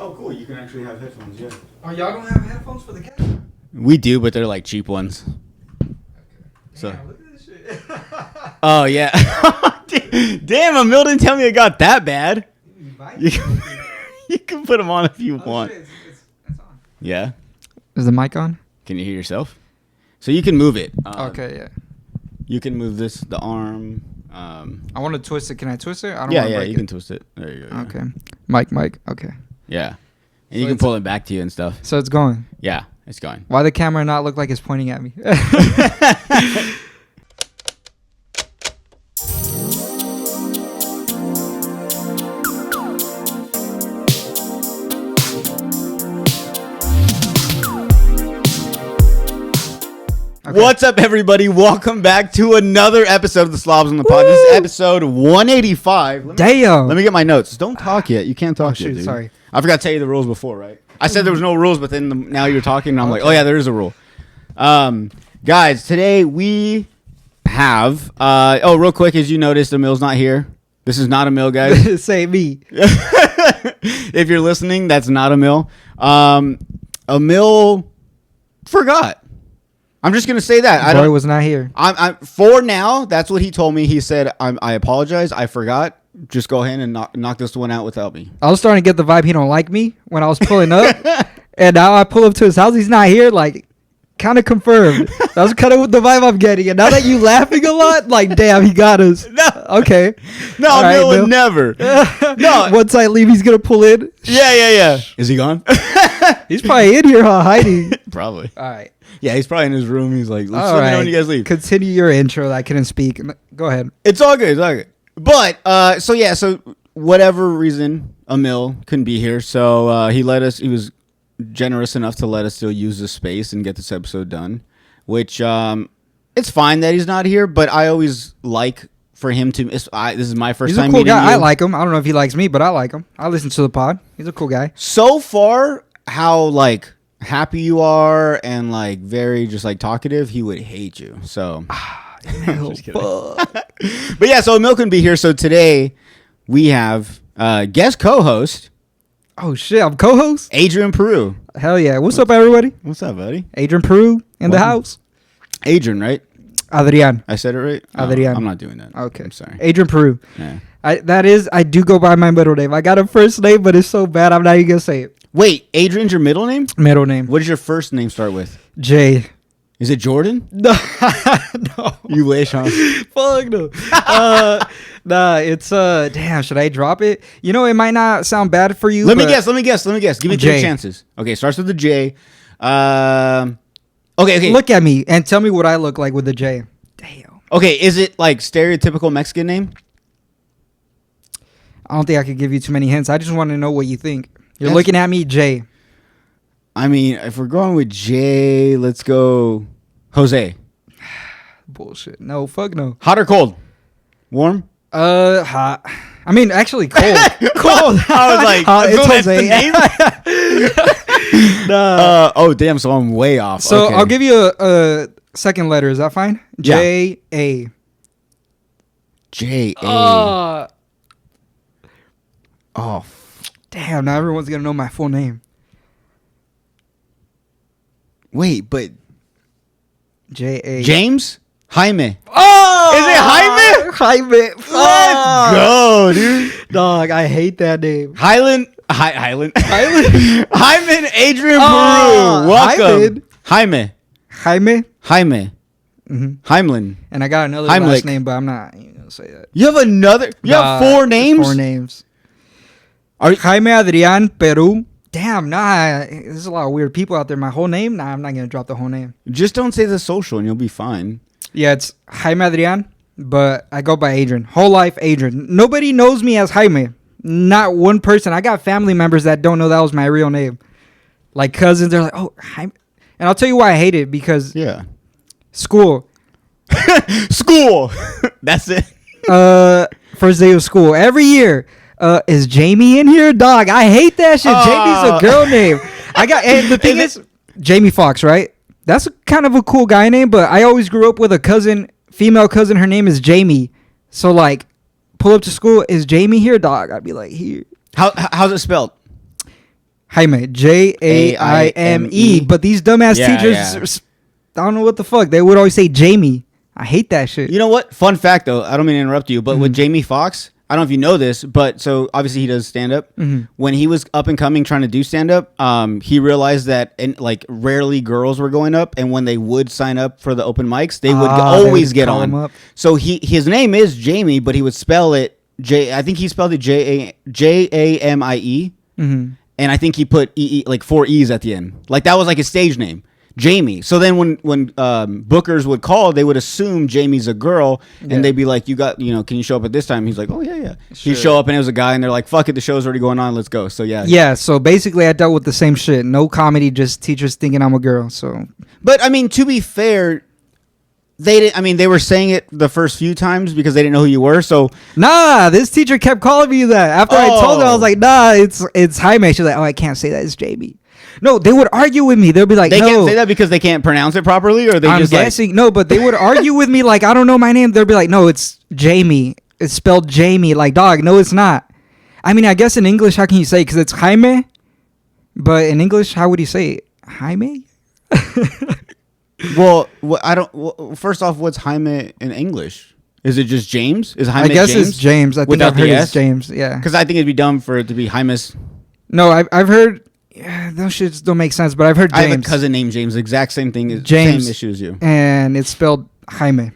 Oh, cool. You can actually have headphones, yeah. Oh, y'all don't have headphones for the camera? We do, but they're like cheap ones. Okay. So. Damn, look at this shit. Oh, yeah. Damn, Emil didn't tell me it got that bad. You can put them on if you want. Shit, it's on. Yeah. Is the mic on? Can you hear yourself? So you can move it. Okay, yeah. You can move the arm. I want to twist it. Can I twist it? I don't Yeah, wanna yeah, break you it. can twist it. There you go. Yeah. Okay. Mic. Okay. Yeah. And So you can it's- pull it back to you and stuff. So it's going. Yeah, it's going. Why the camera not look like it's pointing at me? Okay. What's up, everybody? Welcome back to another episode of the Slobs on the Pod. This is episode 185. Damn. Let me get my notes. Don't talk yet. You can't talk Oh, yet, shoot, dude. sorry. I forgot to tell you the rules before, right? I said there was no rules, but then now you're talking, and I'm like, oh, yeah, there is a rule. Guys, today we have... real quick, as you noticed, Emil's not here. This is not Emil, guys. Say me. If you're listening, that's not Emil. Emil forgot. I'm just gonna say that. Boy was not here. I'm for now. That's what he told me. He said, "I apologize. I forgot. Just go ahead and knock this one out without me." I was starting to get the vibe he don't like me when I was pulling up, and now I pull up to his house. He's not here. Like, kind of confirmed. That was kind of the vibe I'm getting. And now that you laughing a lot, like, damn, he got us. No. Okay. No, All right, Emil would Emil. never. No. Once I leave, he's gonna pull in. Yeah. Is he gone? He's probably in here, hiding. Probably. All right. Yeah, he's probably in his room. He's like, "Let's All let me right. know when you guys leave." Continue your intro. I couldn't speak. Go ahead. It's all good. It's all good. But so whatever reason, Emil couldn't be here. So he let us. He was generous enough to let us still use the space and get this episode done. Which it's fine that he's not here, but I always like for him to. This is my first He's a time cool meeting guy. you. I like him. I don't know if he likes me, but I like him. I listen to the pod. He's a cool guy. So far, how like happy you are and like very just like talkative, he would hate you. So. Just kidding. But yeah, so Emil couldn't be here. So today we have guest co-host Oh shit! I'm co-host. Adrian Peru. Hell yeah! What's up, everybody? What's up, buddy? Adrian Peru in the Welcome. house. Adrian, right? Adrian. I said it right? Adrian. I'm not doing that. Okay. I'm sorry. Adrian Peru. Yeah. I do go by my middle name. I got a first name, but it's so bad I'm not even gonna say it. Wait, Adrian's your middle name? Middle name. What does your first name start with? J. Is it Jordan? No. No. You wish, huh? Fuck no. Nah, it's damn, should I drop it? You know, it might not sound bad for you. Let me but- guess. Give me J. 2 chances. Okay, starts with the J. Okay. Look at me and tell me what I look like with the J. Damn. Okay, is it like stereotypical Mexican name? I don't think I could give you too many hints. I just want to know what you think. You're Yes. looking at me, J. I mean, if we're going with J, let's go Jose. Bullshit. No, fuck no. Hot or cold? Warm? Hot. I mean, actually, cold. Cold. I was like, Hot. so It's that's the Jose. name? Nah. Oh, damn. So I'm way off. So Okay. I'll give you a second letter. Is that fine? Yeah. J-A. J-A. Oh, Damn, now everyone's going to know my full name. wait, but J-A. James? Jaime. Oh! Is it Jaime? Jaime. Let's go, dude. Dog, I hate that name. Highland. Hyman? Hyman Adrian Oh, Peru. Welcome. Hyman. Jaime. Jaime. Jaime. Heimlin. And I got another Heimlich. last name, but I'm not even going to say that. You have another. You have 4 names? 4 names. Are Jaime Adrian Peru. Damn, nah. There's a lot of weird people out there. My whole name? Nah, I'm not going to drop the whole name. Just don't say the social and you'll be fine. Yeah, it's Jaime Adrian, but I go by Adrian. Whole life, Adrian. Nobody knows me as Jaime. Not one person. I got family members that don't know that was my real name. Like cousins, they're like, oh, Jaime. And I'll tell you why I hate it, because Yeah. school. School. That's it. First day of school. Every year. Is Jamie in here? Dog, I hate that shit. Jamie's a girl name. And the thing is, Jamie Foxx, right? That's kind of a cool guy name, but I always grew up with a cousin, female cousin. Her name is Jamie. So, like, pull up to school. Is Jamie here? Dog, I'd be like, here. How's it spelled? Jaime, Jaime. But these dumbass Yeah, teachers, I don't know what the fuck. They would always say Jamie. I hate that shit. You know what? Fun fact, though. I don't mean to interrupt you, but Mm-hmm. with Jamie Foxx, I don't know if you know this, but so obviously he does stand up. Mm-hmm. When he was up and coming trying to do stand up, he realized that like rarely girls were going up, and when they would sign up for the open mics, they would They always would get call on. him up. So his name is Jamie, but he would spell it I think he spelled it Jamie, Mm-hmm. and I think he put like 4 E's at the end. Like that was like his stage name. Jamie. So then when bookers would call, they would assume Jamie's a girl, and Yeah. they'd be like, can you show up at this time? He's like, oh yeah. Sure. He'd show up and it was a guy, and they're like, fuck it, the show's already going on, let's go. So yeah. Yeah, so basically I dealt with the same shit. No comedy, just teachers thinking I'm a girl. So But I mean, to be fair, they didn't. I mean, they were saying it the first few times because they didn't know who you were. So nah, this teacher kept calling me that. After I told her, I was Oh. like, nah, it's Jaime. She's like, oh, I can't say that. It's Jamie. No, they would argue with me. They'd be like, they no. can't say that because they can't pronounce it properly, or they I'm just like, guessing. No, but they would argue with me like, I don't know my name. They'd be like, no, it's Jamie. It's spelled Jamie. Like, dog, no, it's not. I mean, I guess in English, how can you say it? Because it's Jaime. But in English, how would you say it? Jaime? well, I don't. Well, first off, what's Jaime in English? Is it just James? Is Jaime I guess James? it's James. I think Without I've heard the it's S? James. Yeah. Because I think it'd be dumb for it to be Jaime's. No, I've heard. Yeah, those shits don't make sense. But I've heard I have a James. cousin named James. Exact same thing. James. Same issue as you. And it's spelled Jaime.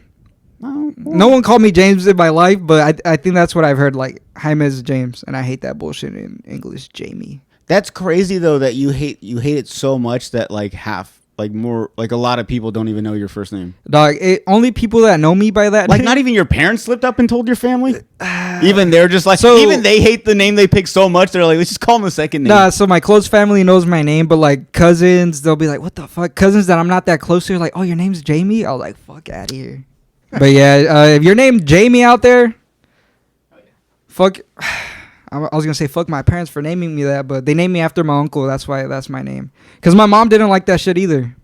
Well, No one called me James in my life, but I think that's what I've heard. Like, Jaime is James, and I hate that bullshit in English, Jamie. That's crazy though that you hate it so much that like a lot of people don't even know your first name. Dog, only people that know me by that Like name- not even your parents slipped up and told your family. Even they're just like So- even they hate the name they picked so much they're like, let's just call them the second name. Nah, so my close family knows my name, but like cousins, they'll be like, what the fuck? Cousins that I'm not that close to, like, oh, your name's Jamie? I was like, fuck out of here. But yeah, if you're named Jamie out there, fuck. I was gonna say fuck my parents for naming me that, but they named me after my uncle. That's why that's my name. Cause my mom didn't like that shit either.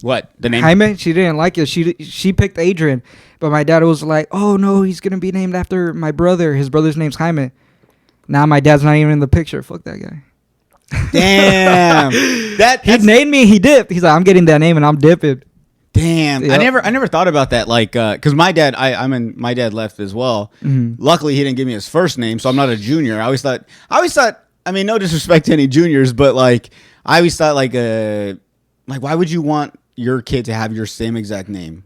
What? The name? Jaime, she didn't like it. She picked Adrian, but my dad was like, "Oh no, he's gonna be named after my brother. His brother's name's Jaime." Now my dad's not even in the picture. Fuck that guy. Damn. He That's named me. He dipped. He's like, "I'm getting that name and I'm dipping." damn. Yep. I never thought about that. Like, cause my dad, my dad left as well. Mhm. Luckily, he didn't give me his first name, so I'm not a junior. I always thought. I mean, no disrespect to any juniors, but like, I always thought like, why would you want your kid to have your same exact name?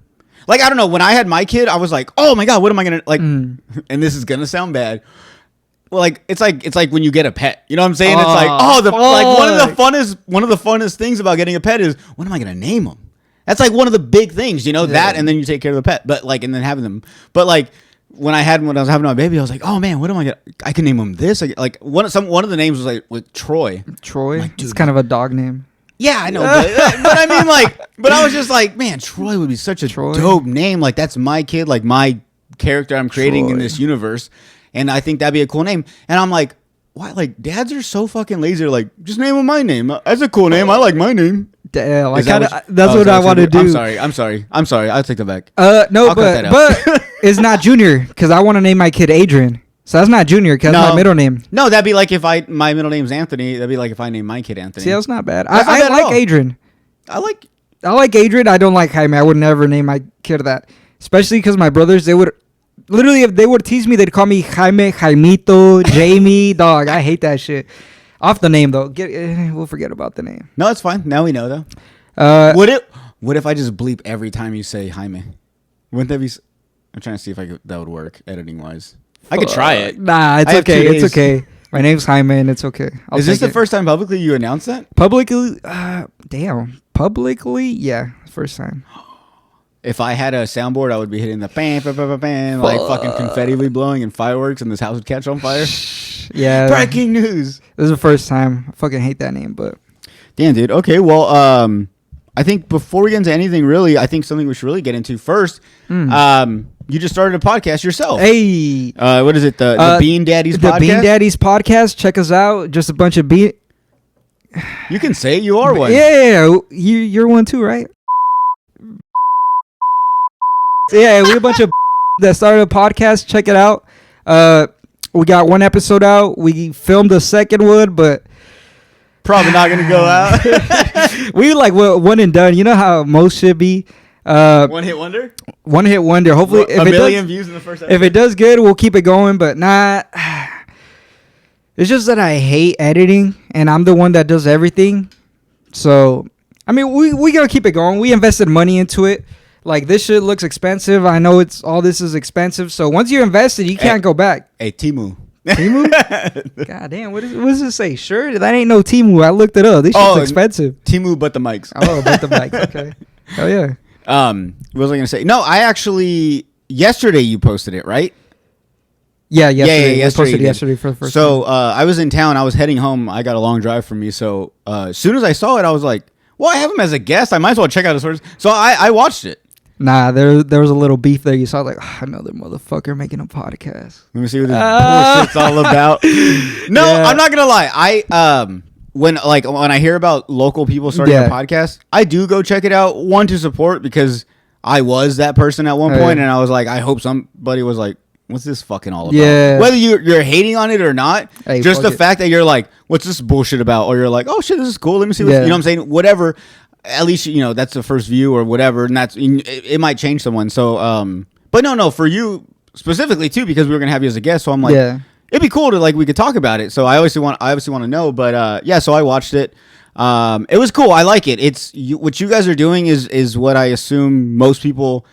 Like, I don't know. When I had my kid, I was like, oh my god, what am I gonna like? And this is gonna sound bad. Well, like it's like when you get a pet. You know what I'm saying? It's like, one of the funnest things about getting a pet is what am I gonna name them? That's like one of the big things, that, and then you take care of the pet. But like, and then having them. But like, when I was having my baby, I was like, oh man, what am I gonna? I can name him this. Like one of the names was like with Troy. Troy. Like, It's dude, kind of a dog name. Yeah, I know, but I mean, like, but I was just like, man, Troy would be such a Troy. dope name. Like, that's my kid, like my character I'm creating in Troy. this universe, and I think that'd be a cool name. And I'm like, why? Like, dads are so fucking lazy. They're like, just name him my name. That's a cool name. I like my name. Damn, Is that that's what I want to do. I'm sorry. I'll take that back. No, I'll cut that out. but it's not Junior because I want to name my kid Adrian. So that's not Junior because that's my middle name. No, that'd be like if my middle name's Anthony. That'd be like if I named my kid Anthony. See, that's not bad. That's not I bad at like all. Adrian. I like Adrian. I don't like Jaime. I would never name my kid that. Especially because my brothers, they would literally, if they would tease me, they'd call me Jaime, Jaimito, Jamie. Dog, I hate that shit. Off the name though. We'll forget about the name. No, it's fine. Now we know though. What if I just bleep every time you say Jaime? Wouldn't that be? I'm trying to see if that would work editing wise. I could try it. Nah, it's I have 2 okay. It's days. okay. My name's Jaime, and it's okay. Is this take the first time publicly you announced that? publicly? Damn, publicly? Yeah, first time. If I had a soundboard, I would be hitting the bam, bam, bam, bam, bam, like fucking confetti would be blowing and fireworks, and this house would catch on fire. Yeah, Breaking news! this is the first time. I fucking hate that name, but Damn, dude. Okay, well, I think before we get into anything, really, I think something we should really get into first. You just started a podcast yourself. hey, What is it? The Bean Daddies the podcast. Bean Daddies podcast. Check us out. Just a bunch of bean. You can say it. You are one. Yeah, you're one too, right? Yeah, we a bunch of that started a podcast. Check it out. We got one episode out. We filmed the second one, but Probably not gonna go out. We like one and done. You know how most should be. One hit wonder. One hit wonder. Hopefully, A million views in the first episode. if it does good, we'll keep it going. But not. It's just that I hate editing, and I'm the one that does everything. So, I mean, we gotta keep it going. We invested money into it. Like, this shit looks expensive. I know all this is expensive. So once you're invested, you can't go back. Hey, Timu. Timu? God damn, what does it say? Sure, that ain't no Timu. I looked it up. This shit's expensive. Timu, but the mics. Oh, but the mics. Okay. Oh yeah. What was I gonna say? No, I actually yesterday you posted it, right? Yeah, yesterday. Yeah, I posted yesterday for the first time. So time. I was in town. I was heading home. I got a long drive from me. So as soon as I saw it, I was like, well, I have him as a guest. I might as well check out his work. So I watched it. Nah, there was a little beef there. You saw like another motherfucker making a podcast. Let me see what this bullshit's all about. No, yeah. I'm not gonna lie. When I hear about local people starting a podcast, I do go check it out. One, to support, because I was that person at one point, and I was like, I hope somebody was like, what's this fucking all about? Yeah. Whether you're hating on it or not, just the fact that you're like, what's this bullshit about? Or you're like, oh shit, this is cool. Let me see. You know what I'm saying? Whatever. At least, that's the first view or whatever, and it might change someone. So, but no, for you specifically too, because we were gonna have you as a guest. So I'm like, it'd be cool to we could talk about it. So I obviously want to know, but so I watched it. It was cool. I like it. What you guys are doing is what I assume most people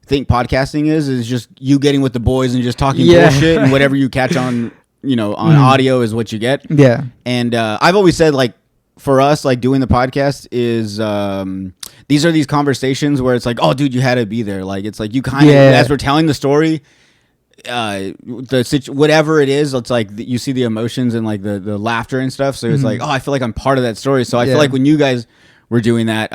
think podcasting is just you getting with the boys and just talking bullshit, and whatever you catch on audio is what you get. Yeah. And I've always said, for us, doing the podcast is these are these conversations where it's like, oh, dude, you had to be there. It's like you kind of, as we're telling the story, whatever it is, it's like you see the emotions and the laughter and stuff. So it's like, oh, I feel like I'm part of that story. So I feel like when you guys were doing that,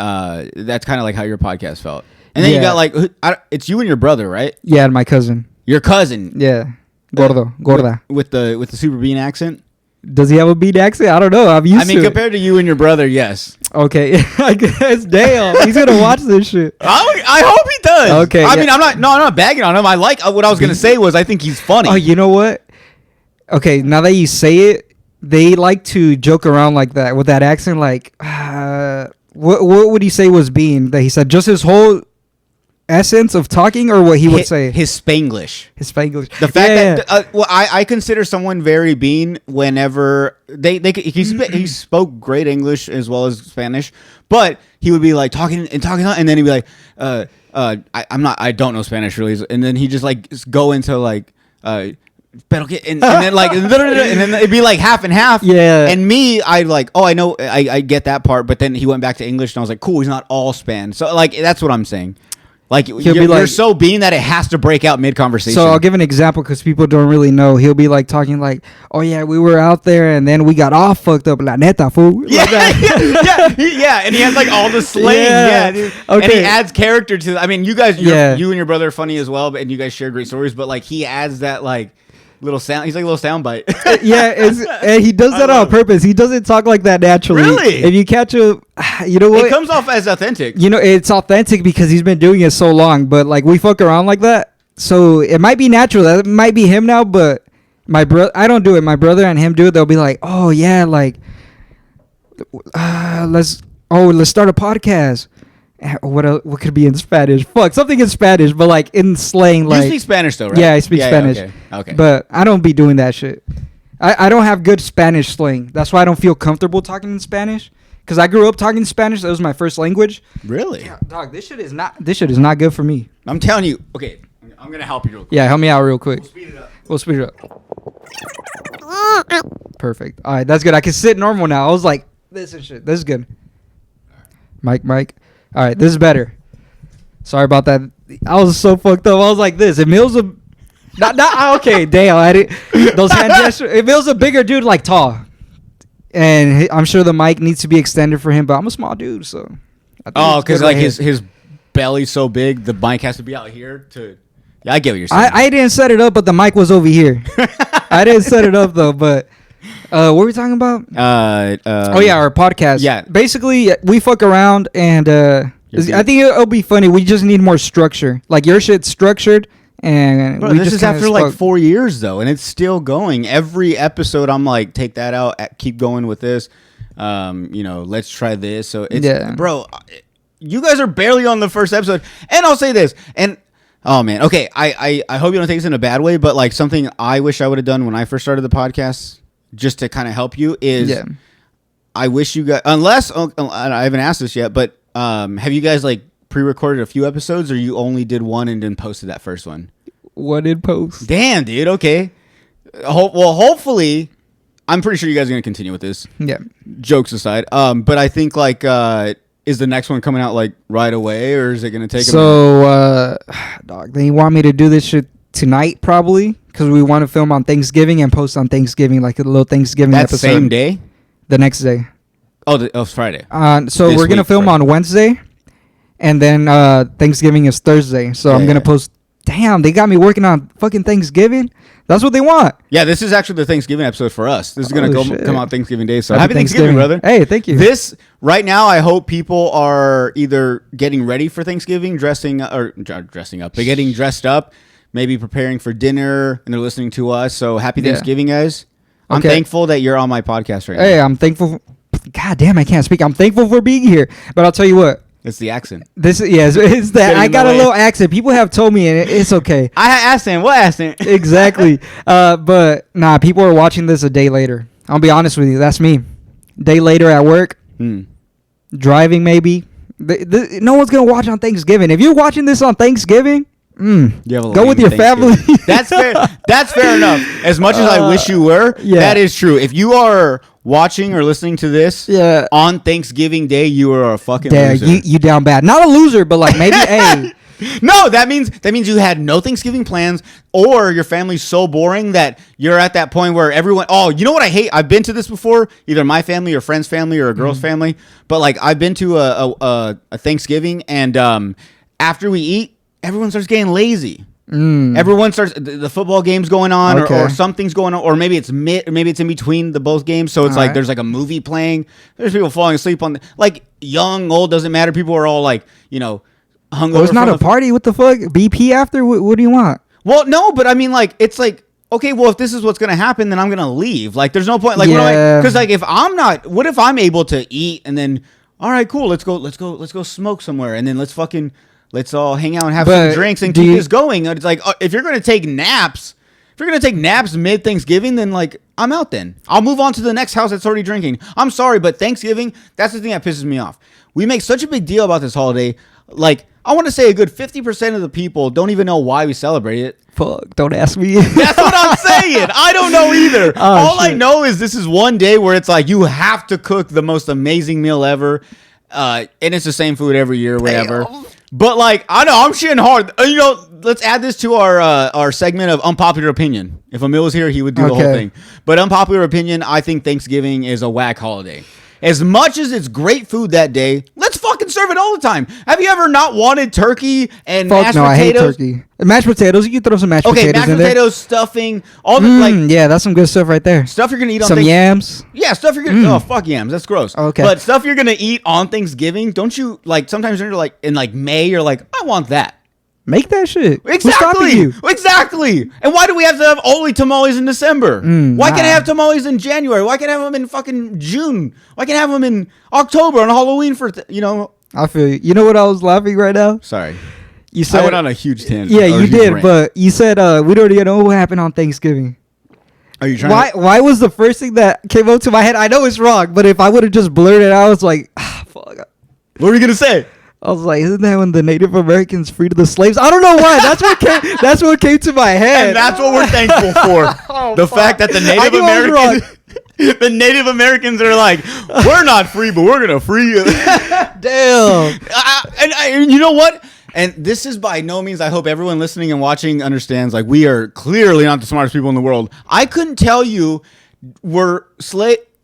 that's kind of like how your podcast felt. And then you got it's you and your brother, right? Yeah, and my cousin. Your cousin. Yeah. Gorda. With the Super Bean accent. Does he have a beat accent? I don't know. I'm used to it. Compared to you and your brother, yes. Okay. I guess. Damn. He's going to watch this shit. I hope he does. Okay. I mean, I'm not bagging on him. I like what I was going to say was I think he's funny. Oh, you know what? Okay. Now that you say it, they like to joke around like that with that accent. What would he say was Bean? That he said just his whole essence of talking, or what he would say? His Spanglish. The fact that I consider someone very Bean whenever he spoke great English as well as Spanish, but he would be talking, and then he'd be like, I don't know Spanish really, and then he just go into pero que, and then and then it'd be half and half. Yeah. And me, I know I get that part, but then he went back to English, and I was like, cool, he's not all Span. So that's what I'm saying. You're so Bean that it has to break out mid-conversation. So I'll give an example because people don't really know. He'll be talking oh yeah, we were out there and then we got all fucked up. La neta, fool. Yeah, and he has all the slang. Yeah, dude. Okay. And he adds character to. I mean, you guys, you and your brother are funny as well, and you guys share great stories. But he adds that little sound. He's like a little sound bite. And he does that on purpose. He doesn't talk like that naturally. Really? If you catch him, you know what? It comes off as authentic. It's authentic because he's been doing it so long. But we fuck around like that, so it might be natural. That might be him now. But my brother, I don't do it. My brother and him do it. They'll be like, oh yeah, let's start a podcast. What could be in Spanish? Fuck, something in Spanish, but in slang. You speak Spanish though, right? Yeah, I speak Spanish. Okay. But I don't be doing that shit. I don't have good Spanish slang. That's why I don't feel comfortable talking in Spanish. Because I grew up talking Spanish. That was my first language. Really? Yeah, dog, this shit is not good for me. I'm telling you. Okay, I'm gonna help you real quick. Yeah, help me out real quick. We'll speed it up. Perfect. All right, that's good. I can sit normal now. I was like, this is shit. This is good. Mic. All right, this is better. Sorry about that. I was so fucked up. I was like this. Emil's a... Not okay, damn. I didn't... Those hand gestures... Emil's a bigger dude, tall. And I'm sure the mic needs to be extended for him, but I'm a small dude, so... Oh, because his belly's so big, the mic has to be out here to... Yeah, I get what you're saying. I didn't set it up, but the mic was over here. I didn't set it up, though, but... what were we talking about? Our podcast. Yeah. Basically, we fuck around, and I think it'll be funny. We just need more structure. Your shit's structured, and Bro, this is after 4 years, though, and it's still going. Every episode, I'm take that out, keep going with this. Let's try this. So it's Yeah. bro, you guys are barely on the first episode. And I'll say this, and oh man, okay, I hope you don't take this in a bad way, but like something I wish I would have done when I first started the podcast, just to kind of help you, is I wish you guys, unless I haven't asked this yet, but have you guys like pre-recorded a few episodes, or you only did one and then posted that first one? What did post? Damn, dude. Okay. Hopefully, I'm pretty sure you guys are gonna continue with this. Yeah. Jokes aside, but I think like, is the next one coming out like right away, or is it gonna take? Dog, they want me to do this shit tonight probably, because we want to film on Thanksgiving and post on Thanksgiving, like a little Thanksgiving that episode. same day? The next day. Oh, it's Friday. So This we're gonna week, film Friday. on Wednesday, and then Thanksgiving is Thursday. So I'm gonna post. Damn, they got me working on fucking Thanksgiving. That's what they want. Yeah, this is actually the Thanksgiving episode for us. This is gonna come out Thanksgiving Day. So happy Thanksgiving, brother. Hey, thank you. This right now, I hope people are either getting ready for Thanksgiving, dressing up, but getting dressed up, maybe preparing for dinner, and they're listening to us. So happy Thanksgiving, guys. I'm thankful that you're on my podcast right now. Hey, I'm thankful. God damn, I can't speak. I'm thankful for being here. But I'll tell you what. It's the accent. It's that I got a little accent. People have told me, and it's okay. I accent. What accent? Exactly. But nah, people are watching this a day later. I'll be honest with you. That's me. Day later at work, driving maybe. No one's gonna watch on Thanksgiving. If you're watching this on Thanksgiving, go with your family. That's fair. That's fair enough. As much as I wish you were, that is true. If you are watching or listening to this on Thanksgiving Day, you are a fucking loser. You down bad. Not a loser, but like maybe a. No, that means you had no Thanksgiving plans, or your family's so boring that you're at that point where everyone. Oh, you know what I hate? I've been to this before, either my family or friend's family or a girl's family. But like I've been to a Thanksgiving, and after we eat, everyone starts getting lazy. Everyone starts, the football game's going on, or something's going on, or maybe it's in between the both games. So it's like there's like a movie playing. There's people falling asleep on like young, old, doesn't matter. People are all like, hungover. Oh, it's not a party. What the fuck? BP after? What do you want? Well, no, but I mean, like, it's like, okay, well, if this is what's gonna happen, then I'm gonna leave. Like, there's no point. Like, because like if I'm not, what if I'm able to eat and then, all right, cool, let's go smoke somewhere, and then let's all hang out and have some drinks and keep this going. It's like, if you're going to take naps mid Thanksgiving, then like, I'm out then. I'll move on to the next house that's already drinking. I'm sorry, but Thanksgiving, that's the thing that pisses me off. We make such a big deal about this holiday. Like, I want to say a good 50% of the people don't even know why we celebrate it. Fuck, don't ask me. That's what I'm saying. I don't know either. I know is this is one day where it's like, you have to cook the most amazing meal ever. And it's the same food every year, whatever. But like, I know I'm shitting hard. Let's add this to our segment of unpopular opinion. If Emil was here, he would do the whole thing. But unpopular opinion, I think Thanksgiving is a whack holiday. As much as it's great food that day, let's fucking serve it all the time. Have you ever not wanted turkey and mashed potatoes? I hate turkey. Mashed potatoes, you can throw some mashed potatoes in there. Okay, mashed potatoes, stuffing, all the yeah, that's some good stuff right there. Stuff you're gonna eat on some yams. Yeah, stuff you're gonna. Oh fuck yams, that's gross. Okay, but stuff you're gonna eat on Thanksgiving, don't you like? Sometimes you're like in like May, you're like, I want that. Make that shit. Exactly. Exactly. And why do we have to have only tamales in December? Why can't I have tamales in January? Why can't I have them in fucking June? Why can't I have them in October on Halloween for, I feel you. You know what I was laughing right now? Sorry. You said, I went on a huge tangent. Yeah, you did. Rant. But you said we don't even know what happened on Thanksgiving. Are you trying Why was the first thing that came up to my head? I know it's wrong, but if I would have just blurted it out, I was like, fuck. What were you going to say? I was like, isn't that when the Native Americans freed the slaves? I don't know why. That's what came to my head. And that's what we're thankful for. The fact that the Native Americans are like, we're not free, but we're going to free you. Damn. And you know what? And this is by no means, I hope everyone listening and watching understands, like, we are clearly not the smartest people in the world. I couldn't tell you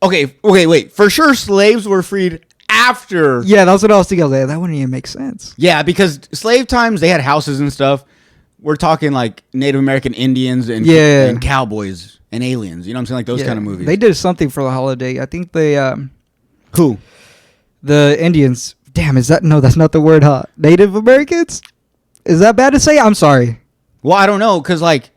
Okay, wait. For sure, slaves were freed after. Yeah, that's what I was thinking. I was like, that wouldn't even make sense. Yeah, because slave times, they had houses and stuff. We're talking like Native American Indians and cowboys and aliens. You know what I'm saying? Like those kind of movies. They did something for the holiday. I think they... Who? The Indians. Damn, is that... No, that's not the word, huh? Native Americans? Is that bad to say? I'm sorry. Well, I don't know, because like...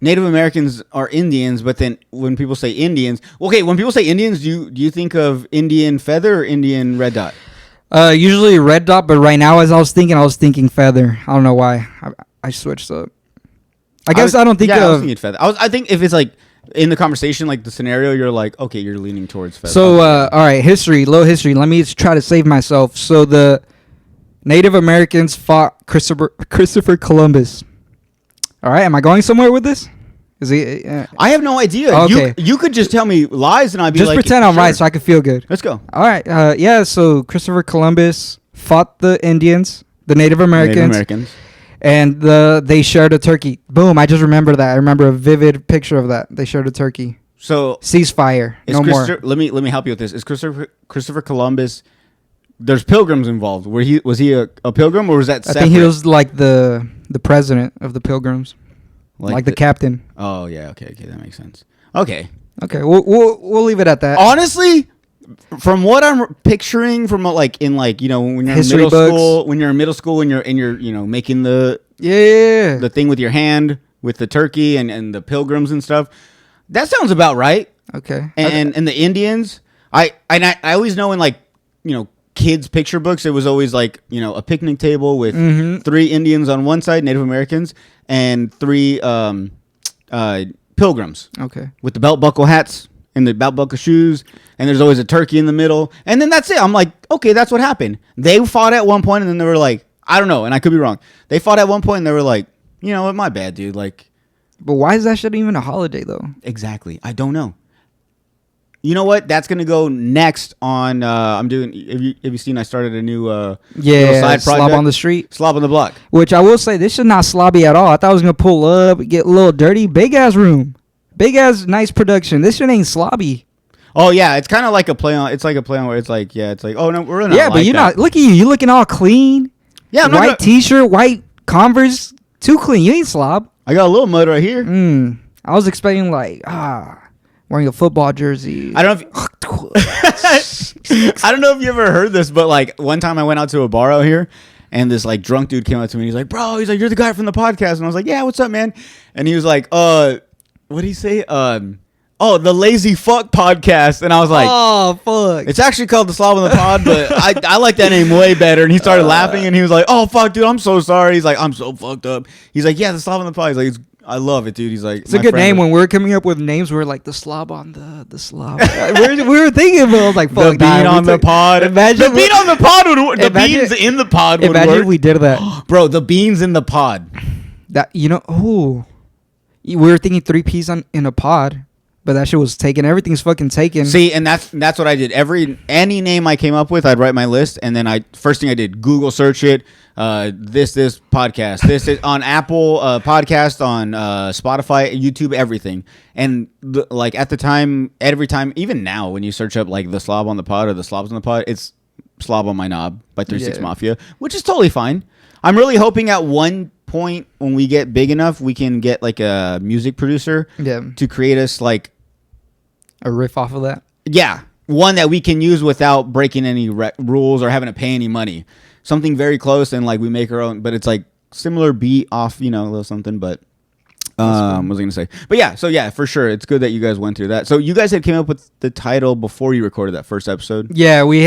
Native Americans are Indians, but then when people say Indians, when people say Indians, do you think of Indian feather or Indian red dot? Usually red dot, but right now, as I was thinking feather. I don't know why. I switched up. I guess I don't think I was of. thinking feather. I think if it's like in the conversation, like the scenario, you're like, okay, you're leaning towards feather. So, all right, little history. Let me try to save myself. So the Native Americans fought Christopher Columbus. All right, am I going somewhere with this? Is he? I have no idea. Okay. You could just tell me lies, and I'd be Just like, pretend I'm sure. right, so I can feel good. Let's go. All right. Yeah. So Christopher Columbus fought the Indians, the Native Americans, and they shared a turkey. Boom! I just remember that. I remember a vivid picture of that. They shared a turkey. So Ceasefire. No more. Let me help you with this. Is Christopher Columbus? There's pilgrims involved. Was he a pilgrim, or was that separate? I think he was like the president of the Pilgrims, like the captain. Oh yeah, okay, that makes sense. Okay, we'll leave it at that. honestly, from what I'm picturing, from like when you're History in middle books. school, when you're making the Yeah. thing with your hand with the turkey and the pilgrims and stuff, that sounds about right. Okay. And the Indians, I always know in kids' picture books, it was always like a picnic table with 3 Indians on one side, Native Americans, and 3 pilgrims. Okay. With the belt buckle hats and the belt buckle shoes, and there's always a turkey in the middle, and then that's it. I'm like, okay, that's what happened. They fought at one point, and then they were like, I don't know, and I could be wrong. They fought at one point, and they were like, you know what, my bad, dude. Like, But why is that shit even a holiday though? exactly, I don't know. You know what? That's gonna go next on. I'm doing. Have you seen? I started a new little side slob project. on the street. Slob on the block. Which I will say, this is not slobby at all. I thought I was gonna pull up, get a little dirty. Big ass room, big ass nice production. This shit ain't slobby. Oh yeah, it's kind of like a play on. It's like a play on where it's like, yeah, it's like, oh no, we're not. Yeah, but like you're that. not. Look at you. You looking all clean. Yeah, I'm not white gonna- T-shirt, white Converse, too clean. You ain't slob. I got a little mud right here. I was expecting wearing a football jersey. I don't know if I don't know if you ever heard this, but like one time I went out to a bar out here, and this like drunk dude came up to me. And he's like, "Bro," he's like, "You're the guy from the podcast," and I was like, "Yeah, what's up, man?" And he was like, what did he say? Oh, the Lazy Fuck podcast," and I was like, oh fuck! "It's actually called the Slob on the Pod, but I like that name way better." And he started laughing, and he was like, "Oh fuck, dude, I'm so sorry." He's like, "I'm so fucked up." He's like, "Yeah, the Slob on the Pod." He's like, I love it, dude. He's like, It's a good name. When we're coming up with names, we're like the slob on the slob. we were thinking, but I was like, the fuck, bean on the pod. Imagine the bean on the pod would. The Imagine- beans in the pod would Imagine work. if we did that. Bro, the beans in the pod. That we were thinking 3 peas in a pod, but that shit was taken. Everything's fucking taken. See, and that's what I did. Any name I came up with, I'd write my list, and then first thing I did, Google search it. This podcast. This is on Apple podcast, on Spotify, YouTube, everything. And like at the time, every time, even now, when you search up like the Slob on the Pod or the Slobs on the Pod, it's Slob on My Knob by 36 Yeah. Mafia, which is totally fine. I'm really hoping at one point when we get big enough, we can get like a music producer to create us like a riff off of that. yeah, one that we can use without breaking any rules or having to pay any money. Something very close, and like we make our own, but it's like similar beat off, a little something. But what was I gonna say? But yeah, so yeah, for sure, it's good that you guys went through that. So you guys had came up with the title before you recorded that first episode. Yeah, we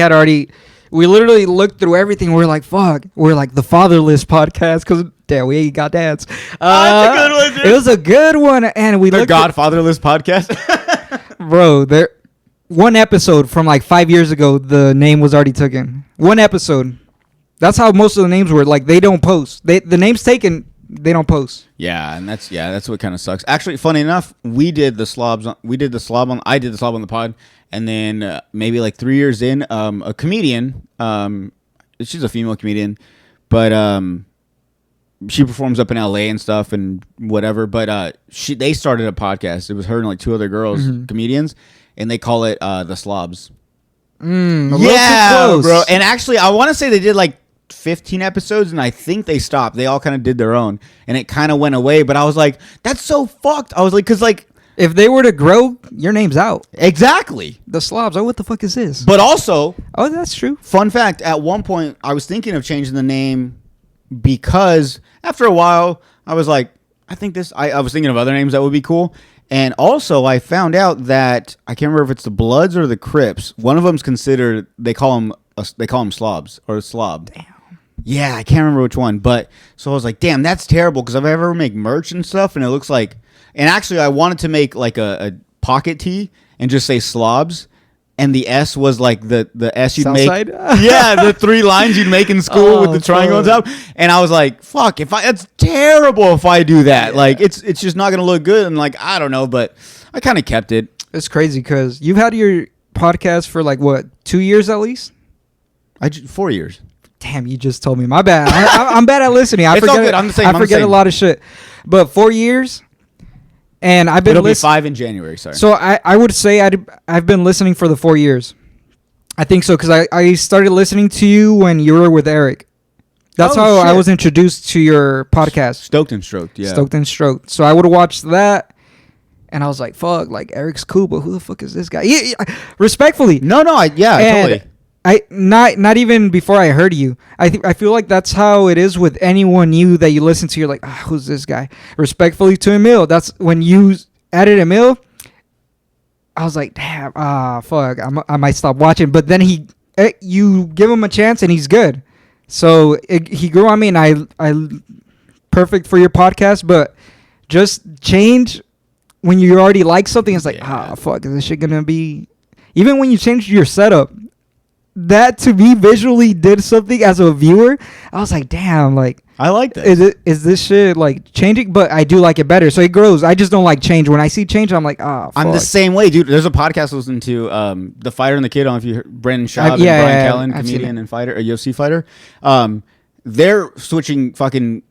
literally looked through everything. We're like, fuck. We're like the Fatherless podcast because damn, we ain't got dads. That's a good one, dude. It was a good one, and we The looked Godfatherless podcast. bro, there one episode from like 5 years ago, the name was already taken. One episode. That's how most of the names were. Like they don't post. The name's taken. They don't post. Yeah, and that's what kind of sucks. Actually, funny enough, I did the Slob on the Pod, and then maybe like 3 years in, a comedian, she's a female comedian, but she performs up in LA and stuff and whatever. But they started a podcast. It was her and like 2 other girls, comedians, and they call it the Slobs. A little Yeah, too close. bro. And actually, I want to say they did like 15 episodes, and I think they stopped. They all kind of did their own, and it kind of went away. But I was like, that's so fucked. I was like, because like, If they were to grow, your name's out. exactly. The Slobs. Oh, what the fuck is this? But also, Oh, that's true. fun fact, at one point, I was thinking of changing the name because after a while, I was like, I think this. I was thinking of other names that would be cool. And also, I found out that I can't remember if it's the Bloods or the Crips. One of them's considered. They call them slobs or slob. Damn. Yeah, I can't remember which one. But so I was like, damn, that's terrible because if I ever make merch and stuff, and it looks like. And actually, I wanted to make like a pocket tee and just say slobs. And the S was like the S you'd Southside? make. Yeah, the 3 lines you'd make in school with the triangle on top. And I was like, fuck, that's terrible if I do that. Yeah. Like, it's just not going to look good. And like, I don't know, but I kind of kept it. It's crazy because you've had your podcast for like, what, 2 years at least? 4 years. Damn, you just told me. My bad. I'm bad at listening. I It's all good. I'm the same. I I'm the forget a same. lot of shit. But 4 years, and I've been It'll be listening. 5 in January, sorry. So I would say I've been listening for the 4 years. I think so because I started listening to you when you were with Eric. That's Oh, how I shit. was introduced to your podcast, Stoked and Stroked, yeah. Stoked and Stroked. So I would have watched that, and I was like, "Fuck!" Like Eric's cool, but who the fuck is this guy? Respectfully, No, and totally. I not even before I heard you. I feel like that's how it is with anyone new that you listen to. You're like, who's this guy? Respectfully to Emil, that's when you added Emil. I was like, damn, fuck, I might stop watching. But then you give him a chance and he's good. So he grew on me, and I perfect for your podcast. But just change when you already like something. It's like, fuck, is this shit gonna be? Even when you changed your setup, that to me visually did something as a viewer. I was like, damn, like I like that. is this shit like changing? But I do like it better. So it grows. I just don't like change. When I see change, I'm like, fuck. I'm the same way, dude. There's a podcast I listen to, The Fighter and the Kid. I don't know if you heard Brendan Schaub and yeah, Brian yeah, Callen, I've seen comedian it. and fighter, a UFC fighter. They're switching fucking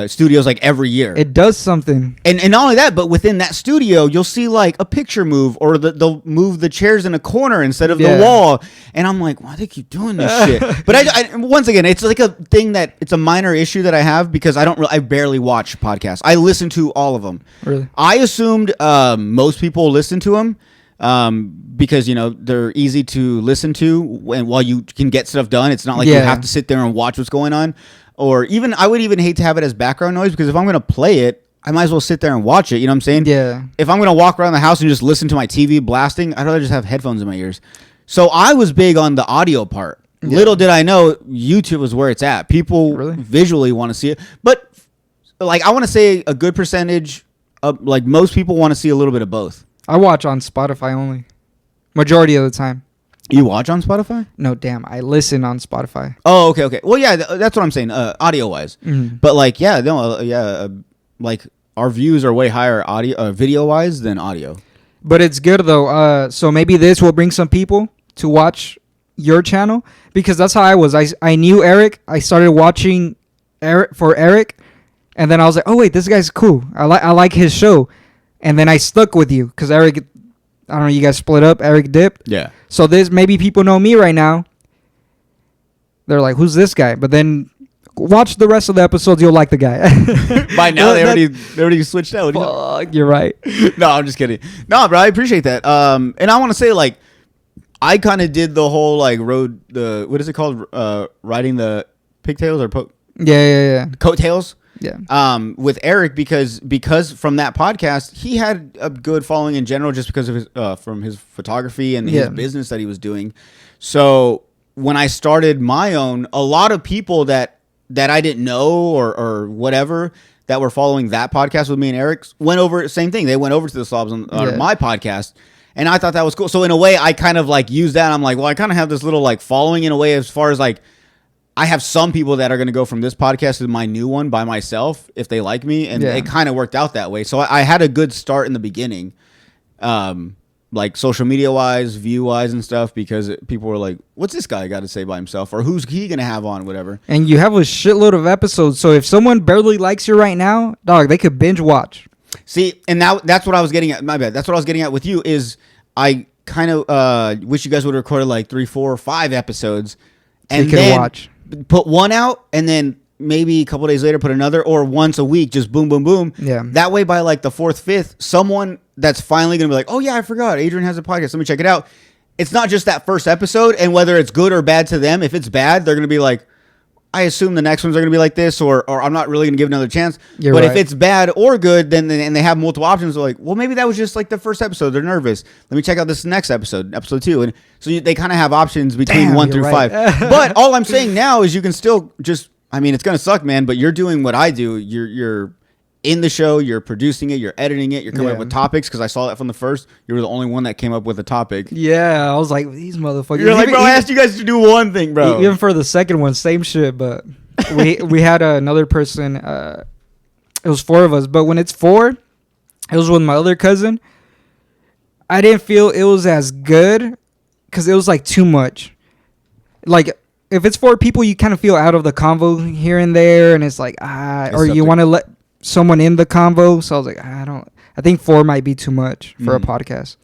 studios like every year. It does something. And not only that, but within that studio, you'll see like a picture move, or they'll move the chairs in a corner instead of Yeah. the wall. And I'm like, why do they keep doing this shit? But I once again, it's like a thing that it's a minor issue that I have because I barely watch podcasts. I listen to all of them. Really? I assumed most people listen to them because they're easy to listen to, and while you can get stuff done, it's not like you Yeah. have to sit there and watch what's going on. Or even I would even hate to have it as background noise because if I'm gonna play it, I might as well sit there and watch it. You know what I'm saying? Yeah. If I'm gonna walk around the house and just listen to my TV blasting, I'd rather just have headphones in my ears. So I was big on the audio part. Yeah. Little did I know YouTube was where it's at. People Really? visually want to see it, but like I want to say a good percentage of like most people want to see a little bit of both. I watch on Spotify only. Majority of the time. You watch on Spotify? No, damn. I listen on Spotify. Oh, okay. Well, yeah, that's what I'm saying, audio wise. Mhm. But like, yeah, no, like our views are way higher audio, video wise than audio. But it's good though. So maybe this will bring some people to watch your channel because that's how I was. I knew Eric. I started watching Eric, and then I was like, oh wait, this guy's cool. I like his show, and then I stuck with you because Eric. I don't know. You guys split up. Eric dipped. Yeah. So this maybe people know me right now. They're like, who's this guy? But then watch the rest of the episodes. You'll like the guy. By now they already switched out. Fuck, you're right. No, I'm just kidding. No, bro, I appreciate that. And I want to say like, I kind of did the whole like what is it called? Riding the pigtails or Yeah. coattails. Yeah. With Eric because from that podcast he had a good following in general just because of his from his photography and his business that he was doing. So when I started my own, a lot of people that I didn't know or whatever that were following that podcast with me and Eric went over same thing. They went over to the Slobs on my podcast. And I thought that was cool. So in a way I kind of like used that. I'm like, well, I kind of have this little like following in a way as far as like I have some people that are going to go from this podcast to my new one by myself if they like me, and it kind of worked out that way. So I had a good start in the beginning, like social media wise, view wise, and stuff, because people were like, "What's this guy got to say by himself?" or "Who's he going to have on?" Whatever. And you have a shitload of episodes, so if someone barely likes you right now, dog, they could binge watch. See, and now that's what I was getting at. My bad. That's what I was getting at with you. Is I kind of wish you guys would have recorded like 3, 4, or 5 episodes, and you could then watch. Put one out, and then maybe a couple days later put another, or once a week, just boom, boom, boom. Yeah. That way, by like the 4th, 5th, someone that's finally gonna be like, "Oh yeah, I forgot. Adrian has a podcast. Let me check it out." It's not just that first episode, and whether it's good or bad to them. If it's bad, they're gonna be like, I assume the next ones are going to be like this, or I'm not really going to give it another chance. You're but right. if it's bad or good, then and they have multiple options, they're like, well, maybe that was just like the first episode. They're nervous. Let me check out this next episode 2. And so they kind of have options between Damn, 1 you're through right. 5. But all I'm saying now is you can still just, I mean, it's going to suck, man, but you're doing what I do. You're in the show, you're producing it, you're editing it, you're coming up Yeah. with topics, because I saw that from the first. You were the only one that came up with a topic. Yeah, I was like, these motherfuckers. You're like, Even- bro, I asked you guys to do one thing, bro. Even for the second one, same shit. But we had another person. It was 4 of us, but when it's 4, it was with my other cousin. I didn't feel it was as good because it was like too much. Like if it's 4 people, you kind of feel out of the convo here and there, and it's like or you something. want to let someone in the convo. So I was like, I think 4 might be too much for a podcast.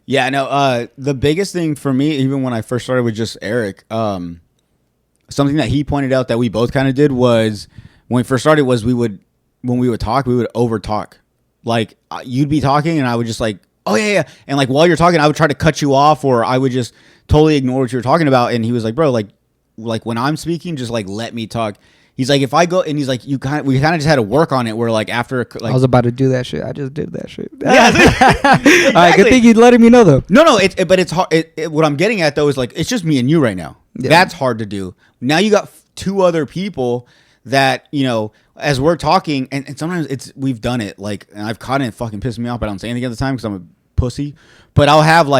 Yeah, no. The biggest thing for me, even when I first started with just Eric, something that he pointed out that we both kind of did was when we first started was when we would talk, we would over talk. Like you'd be talking, and I would just like, oh yeah, and like while you're talking, I would try to cut you off, or I would just totally ignore what you were talking about. And he was like, bro, like when I'm speaking, just like let me talk. He's like, if I go, and he's like, we kind of just had to work on it. Where like after, like, I was about to do that shit. I just did that shit. Yeah, All right, good thing you letting me know though. No, but it's hard. What I'm getting at though is like it's just me and you right now. Yeah. That's hard to do. Now you got 2 other people that as we're talking, and sometimes we've done it. Like, and I've caught it and fucking pissed me off, but I don't say anything at the time because I'm a pussy. But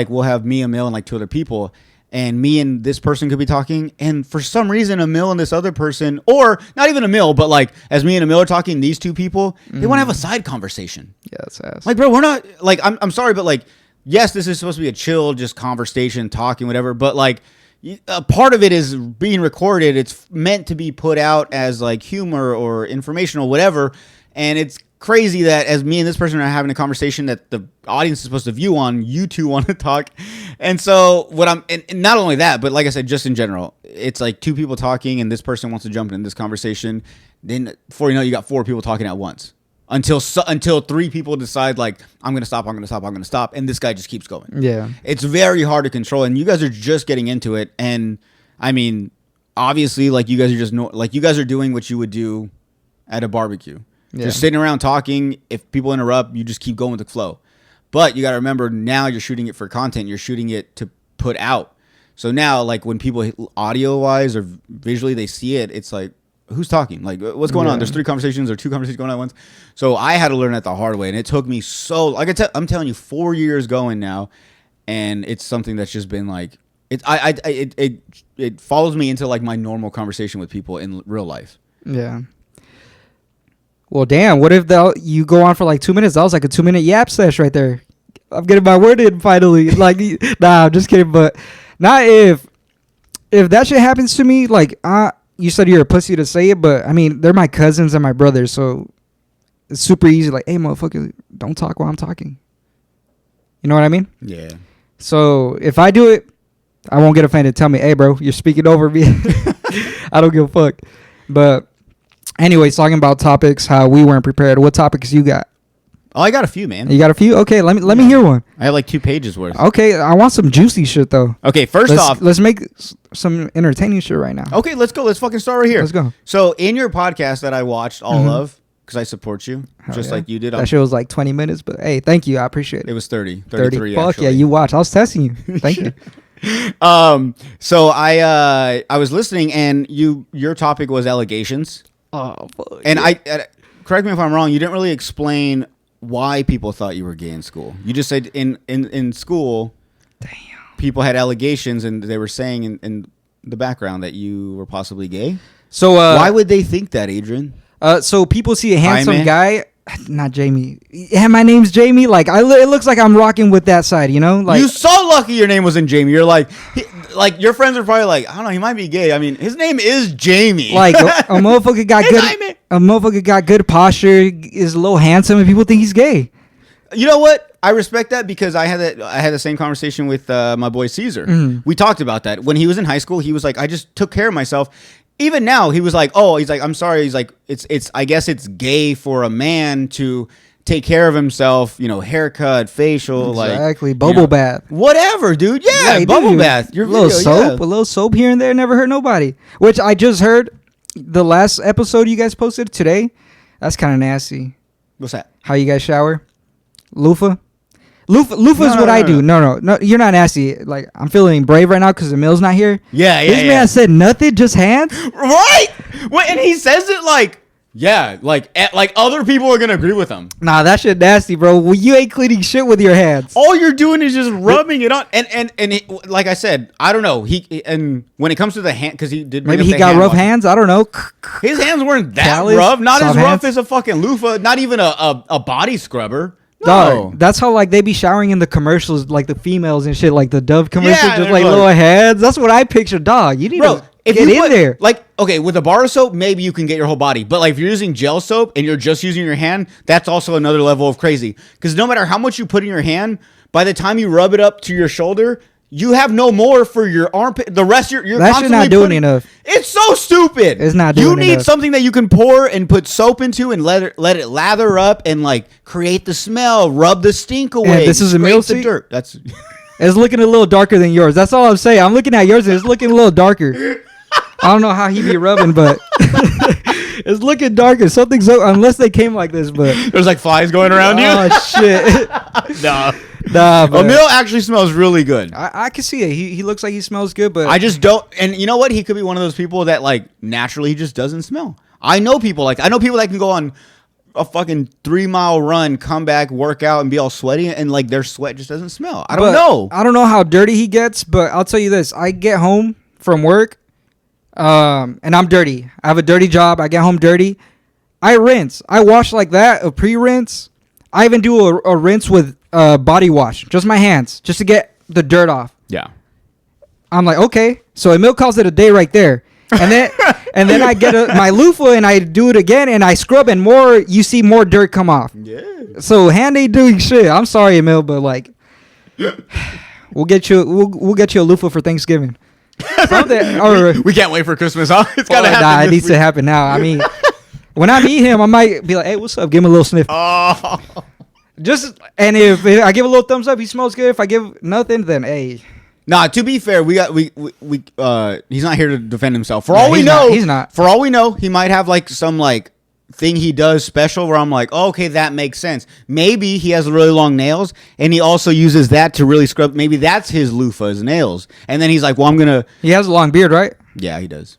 we'll have me, Emil, and like 2 other people. And me and this person could be talking, and for some reason, Emil and this other person, or not even Emil, but like as me and Emil are talking, these 2 people, they want to have a side conversation. Yeah, that's ass. Like, bro, we're not like I'm sorry, but like, yes, this is supposed to be a chill, just conversation, talking, whatever. But like, a part of it is being recorded. It's meant to be put out as like humor or informational, whatever. And it's crazy that as me and this person are having a conversation that the audience is supposed to view on, you 2 want to talk. And so and not only that, but like I said, just in general, it's like 2 people talking and this person wants to jump in this conversation. Then before you know, you got 4 people talking at once until 3 people decide like, I'm going to stop. And this guy just keeps going. Yeah. It's very hard to control. And you guys are just getting into it. And I mean, obviously like you guys are you guys are doing what you would do at a barbecue. Yeah. Just sitting around talking. If people interrupt, you just keep going with the flow. But you got to remember, now you're shooting it for content. You're shooting it to put out. So now, like when people audio-wise or visually they see it, it's like, who's talking? Like, what's going on? There's 3 conversations or 2 conversations going on at once. So I had to learn that the hard way, and it took me I'm telling you, 4 years going now, and it's something that's just been like it follows me into like my normal conversation with people in real life. Yeah. Well, damn. What if you go on for like 2 minutes? That was like a 2-minute yap sesh right there. I'm getting my word in finally. Like, nah, I'm just kidding. But not if that shit happens to me. Like, you said you're a pussy to say it, but I mean, they're my cousins and my brothers, so it's super easy. Like, hey, motherfucker, don't talk while I'm talking. You know what I mean? Yeah. So if I do it, I won't get offended. Tell me, hey, bro, you're speaking over me. I don't give a fuck. But anyways, talking about topics, how we weren't prepared. What topics you got? Oh, I got a few, man. You got a few? Okay, let me hear one. I have like 2 pages worth. Okay, I want some juicy shit though. Okay, first off, Let's make some entertaining shit right now. okay, let's go. Let's fucking start right here. Let's go. So in your podcast that I watched all of, because I support you, Hell just yeah. like you did. That shit was like 20 minutes, but hey, thank you. I appreciate it. It was 30, 30. 33 Fuck actually. yeah, you watched. I was testing you. Thank you. So I was listening, and your topic was allegations, Oh, fuck. and I correct me if I'm wrong. You didn't really explain why people thought you were gay in school. You just said in school, Damn. people had allegations, and they were saying in the background that you were possibly gay. So Why would they think that, Adrian? so people see a handsome Jaime? guy. Not Jamie. Yeah, my name's Jamie. Like it looks like I'm rocking with that side, you know? Like You so lucky your name wasn't Jamie. You're like your friends are probably like, I don't know, he might be gay. I mean, his name is Jamie. like a motherfucker got Hey, good. Jaime. A motherfucker got good posture. Is a little handsome, and people think he's gay. You know what? I respect that because I had the same conversation with my boy Caesar. Mm-hmm. We talked about that when he was in high school. He was like, I just took care of myself. Even now, he was like, I'm sorry. He's like, it's I guess it's gay for a man to take care of himself. You know, haircut, facial, Exactly. like Bubble bath. whatever, dude. Yeah, he bubble did. bath. Your A little video, soap, yeah. a little soap here and there never hurt nobody. Which I just heard the last episode you guys posted today, that's kind of nasty. What's that? How you guys shower? Loofah is what I do. No, you're not nasty. Like, I'm feeling brave right now because Emil's not here. Yeah. This man said nothing, just hands. Right? And he says it like, yeah, like other people are gonna agree with him. Nah, that shit nasty, bro. Well, you ain't cleaning shit with your hands. All you're doing is just rubbing it on, and it, like I said, I don't know. And when it comes to the hand, because he did bring Maybe up he the got hand rough washing. hands. I don't know. His hands weren't that Callous, rough. Not as soft rough hands. as a fucking loofah. Not even a body scrubber. No. Dog, that's how like they be showering in the commercials, like the females and shit, like the Dove commercial, Yeah, just they're like like- little hands. That's what I picture. Dog, you need Bro, to if get you in put, there. like, okay, with a bar of soap, maybe you can get your whole body. But like, if you're using gel soap and you're just using your hand, that's also another level of crazy. Because no matter how much you put in your hand, by the time you rub it up to your shoulder, you have no more for your armpit. The rest you're That shit constantly not doing putting- enough. It's so stupid. It's not You doing need enough. something that you can pour and put soap into and let it lather up and like create the smell, rub the stink away. this is a scrape meal the seat? dirt. That's It's looking a little darker than yours. That's all I'm saying. I'm looking at yours and it's looking a little darker. I don't know how he be rubbing, but it's looking darker. Something's up, unless they came like this, but there's like flies going around oh shit. Nah. Nah, but Emil actually smells really good. I can see it. He looks like he smells good, but I just don't. And you know what? He could be one of those people that like naturally he just doesn't smell. I know people that can go on a fucking 3-mile run, come back, work out, and be all sweaty, and like their sweat just doesn't smell. I don't know. I don't know how dirty he gets, but I'll tell you this: I get home from work, and I'm dirty. I have a dirty job. I get home dirty. I rinse. I wash like that, a pre-rinse. I even do a rinse with body wash, just my hands, just to get the dirt off. Yeah. I'm like, okay. So Emil calls it a day right there. And then I get my loofah and I do it again and I scrub and you see more dirt come off. Yeah. So hand ain't doing shit. I'm sorry, Emil, but like we'll get you a loofah for Thanksgiving. Something, or We can't wait for Christmas, huh? It's gotta happen. Nah, it this needs to week. happen now. I mean, when I meet him, I might be like, hey, what's up? Give him a little sniff. Oh. Just and if I give a little thumbs up, he smells good. If I give nothing, then hey. Nah, to be fair, we he's not here to defend himself. For Yeah, all we he's know, not. He's not. For all we know, he might have like some like thing he does special where I'm like, oh, okay, that makes sense. Maybe he has really long nails and he also uses that to really scrub. Maybe that's his loofah, his nails. And then he's like, well, I'm gonna. He has a long beard, right? Yeah, he does.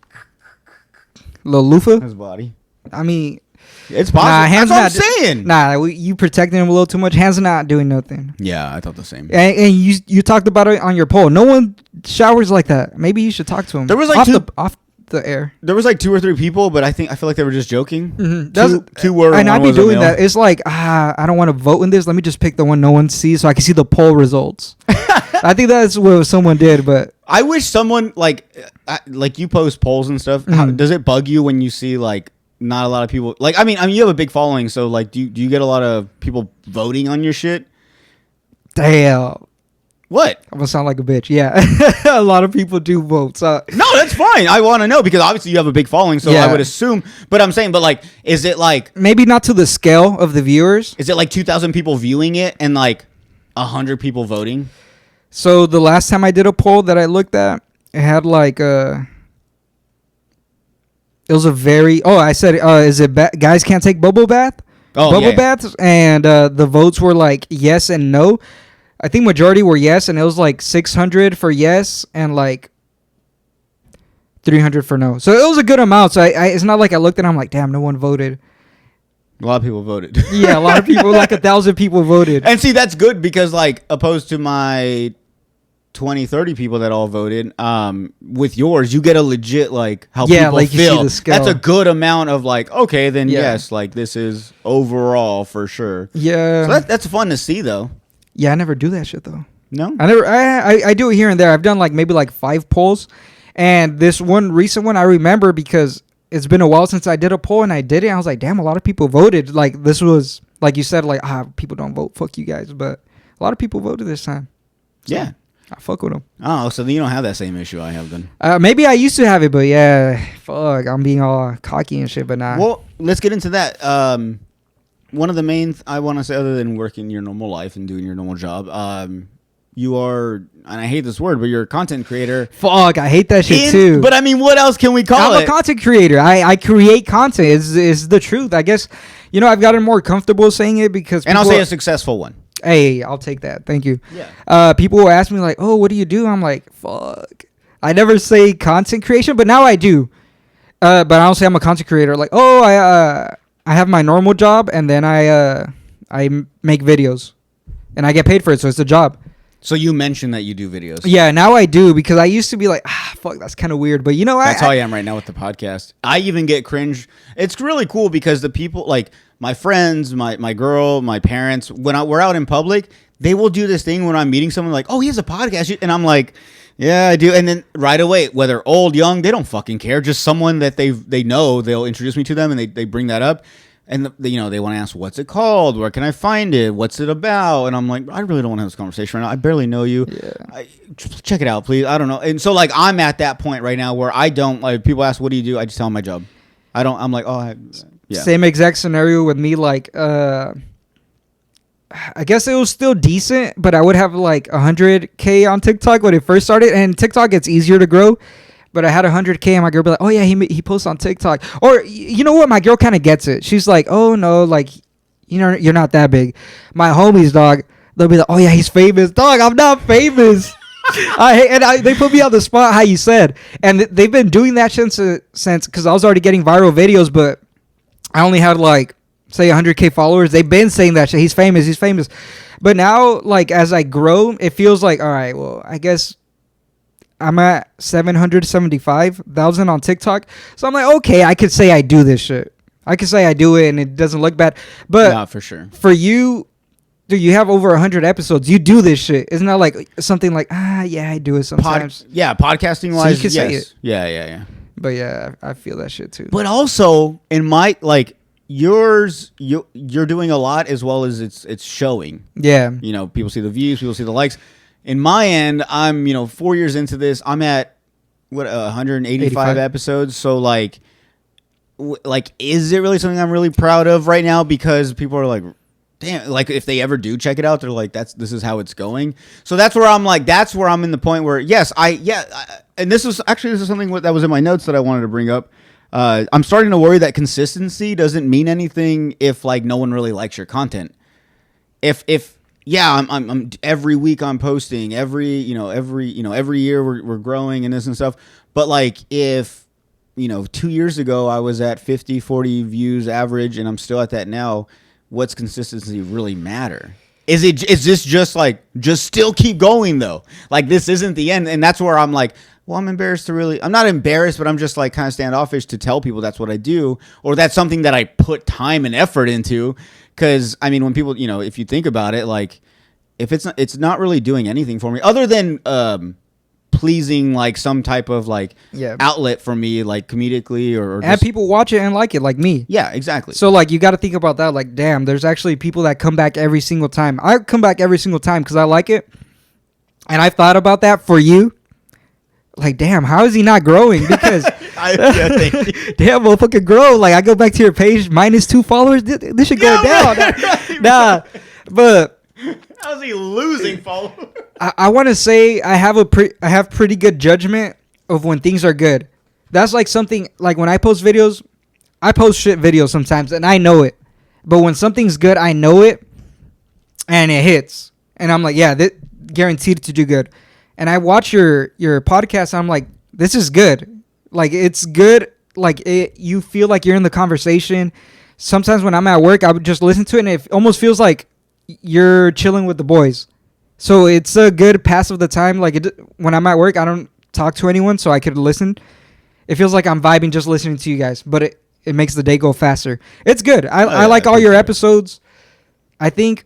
Little loofah. His body. I mean, It's possible. nah, hands That's not. what I'm saying. Nah, you protecting him a little too much. Hands are not doing nothing. Yeah, I thought the same. And you talked about it on your poll. No one showers like that. Maybe you should talk to him. There was, like, off the air. There was like 2 or 3 people, but I feel like they were just joking. Mhm. Two were. And one I'd be was a doing male. that. It's like I don't want to vote in this. Let me just pick the one no one sees, so I can see the poll results. I think that's what someone did, but I wish someone like you post polls and stuff. How, Mhm. does it bug you when you see like not a lot of people? Like, I mean, you have a big following, so like, do you get a lot of people voting on your shit? damn, What? I'm gonna sound like a bitch. Yeah, a lot of people do vote. So No, that's fine. I want to know because obviously you have a big following, so Yeah. I would assume. But I'm saying, but like, is it like maybe not to the scale of the viewers. 2,000 people viewing it and like 100 people voting? So the last time I did a poll that I looked at, it had like it was a very I said is it guys can't take bubble bath? Oh, Bubble yeah. baths, and the votes were like yes and no. I think majority were yes, and it was like 600 for yes and like 300 for no. So it was a good amount. So it's not like I looked and I'm like, damn, no one voted. A lot of people voted. Yeah, a lot of people, like 1,000 people voted. And see, that's good because like opposed to my 20, 30 people that all voted, with yours, you get a legit like how Yeah, people like you see feel. the scale. That's a good amount of like, okay, then Yeah. yes, like this is overall for sure. Yeah, So that's fun to see though. yeah, I never do that shit though. No? I do it here and there. I've done like maybe like 5 polls, and this one recent one I remember because it's been a while since I did a poll and I did it. I was like, damn, a lot of people voted. Like this was like you said, like people don't vote. Fuck you guys, but a lot of people voted this time. So, Yeah. I fuck with them. Oh, so then you don't have that same issue I have then. Maybe I used to have it, but yeah, fuck, I'm being all cocky and shit. But nah. Well, let's get into that. One of the main I want to say, other than working your normal life and doing your normal job, you are, and I hate this word, but you're a content creator. Fuck, I hate that shit too. But I mean, what else can we call it? I'm a content creator. I create content. Is the truth. I guess, I've gotten more comfortable saying it because And I'll say a successful one. Hey, I'll take that. Thank you. Yeah. People will ask me like, "Oh, what do you do?" I'm like, "Fuck." I never say content creation, but now I do. But I don't say I'm a content creator. Like, "Oh, I have my normal job and then I make videos and I get paid for it, so it's a job." So you mentioned that you do videos. Yeah, now I do because I used to be like, fuck, that's kind of weird. But that's how I am right now with the podcast. I even get cringe. It's really cool because the people, like my friends, my girl, my parents, when we're out in public, they will do this thing when I'm meeting someone like, "Oh, he has a podcast," and I'm like, "Yeah, I do." And then right away, whether old, young, they don't fucking care. Just someone that they know, they'll introduce me to them, and they bring that up. And they want to ask, "What's it called? Where can I find it? What's it about?" And I'm like, I really don't want to have this conversation right now. I barely know you. Yeah. Check it out, please. I don't know. And so like I'm at that point right now where I don't like people ask, "What do you do?" I just tell them my job. I don't. I'm like, yeah. Same exact scenario with me. Like, I guess it was still decent, but I would have like 100K on TikTok when it first started. And TikTok gets easier to grow. But I had 100K and my girl be like, "Oh yeah, he posts on TikTok." Or you know what? My girl kind of gets it. She's like, "Oh no, like, you're not that big." My homies, dog, they'll be like, "Oh yeah, he's famous." Dog, I'm not famous. They put me on the spot how you said. And they've been doing that since because I was already getting viral videos, but I only had like, say 100K followers. They've been saying that shit. He's famous. But now, like, as I grow, it feels like, all right, well, I guess I'm at 775,000 on TikTok. So I'm like, okay, I could say I do this shit. I could say I do it and it doesn't look bad. But not for sure. For you, dude, you have over 100 episodes. You do this shit. Isn't that like something like, yeah, I do it sometimes. Podcasting wise, so you can yes. say it. Yeah. But yeah, I feel that shit too. But also in my like yours, you're doing a lot as well as it's showing. Yeah. People see the views, people see the likes. In my end, I'm 4 years into this. I'm at 185 85 episodes. So like is it really something I'm really proud of right now? Because people are like, damn, like if they ever do check it out, they're like, this is how it's going. So that's where I'm like, that's where I'm in the point where yes, and this is something that was in my notes that I wanted to bring up. I'm starting to worry that consistency doesn't mean anything if like no one really likes your content. If I'm every week I'm posting every year we're growing and this and stuff. But like if 2 years ago I was at 50, 40 views average and I'm still at that now, what's consistency really matter? Is this just like, just still keep going though? Like this isn't the end. And that's where I'm like, well, I'm embarrassed I'm not embarrassed, but I'm just like kind of standoffish to tell people that's what I do, or that's something that I put time and effort into. Cause I mean, when people, if you think about it, like if it's not really doing anything for me other than, pleasing like some type of like outlet for me, like comedically or and people watch it and like it, like me. Yeah, exactly. So like you got to think about that. Like, damn, there's actually people that come back every single time. I come back every single time because I like it, and I thought about that for you. Like, damn, how is he not growing? Because damn, motherfucker, grow. Like, I go back to your page, -2 followers. This should go down. Right. Nah, but how's he losing followers? I want to say I have pretty good judgment of when things are good. That's like something like when I post videos, I post shit videos sometimes and I know it. But when something's good, I know it and it hits. And I'm like, yeah, guaranteed to do good. And I watch your podcast and I'm like, this is good. Like it's good. Like you feel like you're in the conversation. Sometimes when I'm at work, I would just listen to it and it almost feels like you're chilling with the boys. So it's a good pass of the time. Like when I'm at work, I don't talk to anyone, so I could listen. It feels like I'm vibing just listening to you guys, but it makes the day go faster. It's good. I like all your episodes. I think,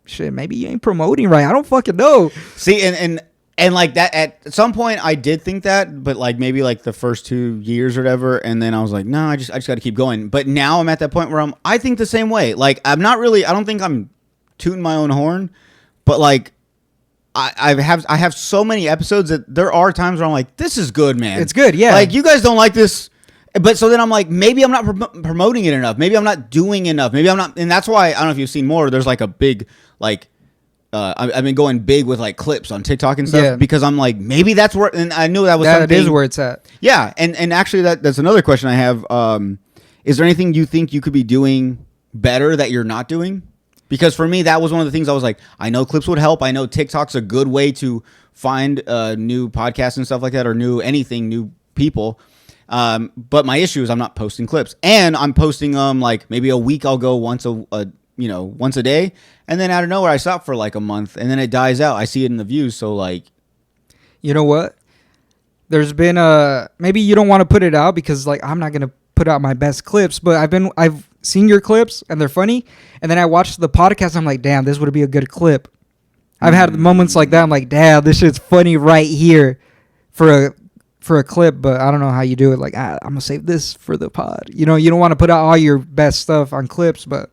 shit, maybe you ain't promoting right. I don't fucking know. See, and like that at some point I did think that, but like maybe like the first 2 years or whatever, and then I was like, no, I just got to keep going. But now I'm at that point where I think the same way. Like I don't think I'm tooting my own horn, but like I have so many episodes that there are times where I'm like, this is good, man. It's good, yeah. Like you guys don't like this, but so then I'm like, maybe I'm not promoting it enough. Maybe I'm not doing enough. Maybe I'm not, and that's why I don't know if you've seen more. There's like a big like I've been going big with like clips on TikTok and stuff Yeah. because I'm like, maybe that's where, and I knew that was That something. is where it's at. Yeah, and actually that's another question I have. Is there anything you think you could be doing better that you're not doing? Because for me, that was one of the things I was like, I know clips would help. I know TikTok's a good way to find new podcasts and stuff like that, or new people. But my issue is I'm not posting clips, and I'm posting them like maybe a week. I'll go once a day, and then out of nowhere I stop for like a month, and then it dies out. I see it in the views, so like, You know what? There's been maybe you don't want to put it out because like I'm not gonna put out my best clips, but I've seen your clips and they're funny, and then I watched the podcast and I'm like, damn, this would be a good clip. I've had moments like that. I'm like, damn, this shit's funny right here for a clip, but I don't know how you do it. Like, I'm gonna save this for the pod. You know, you don't want to put out all your best stuff on clips, but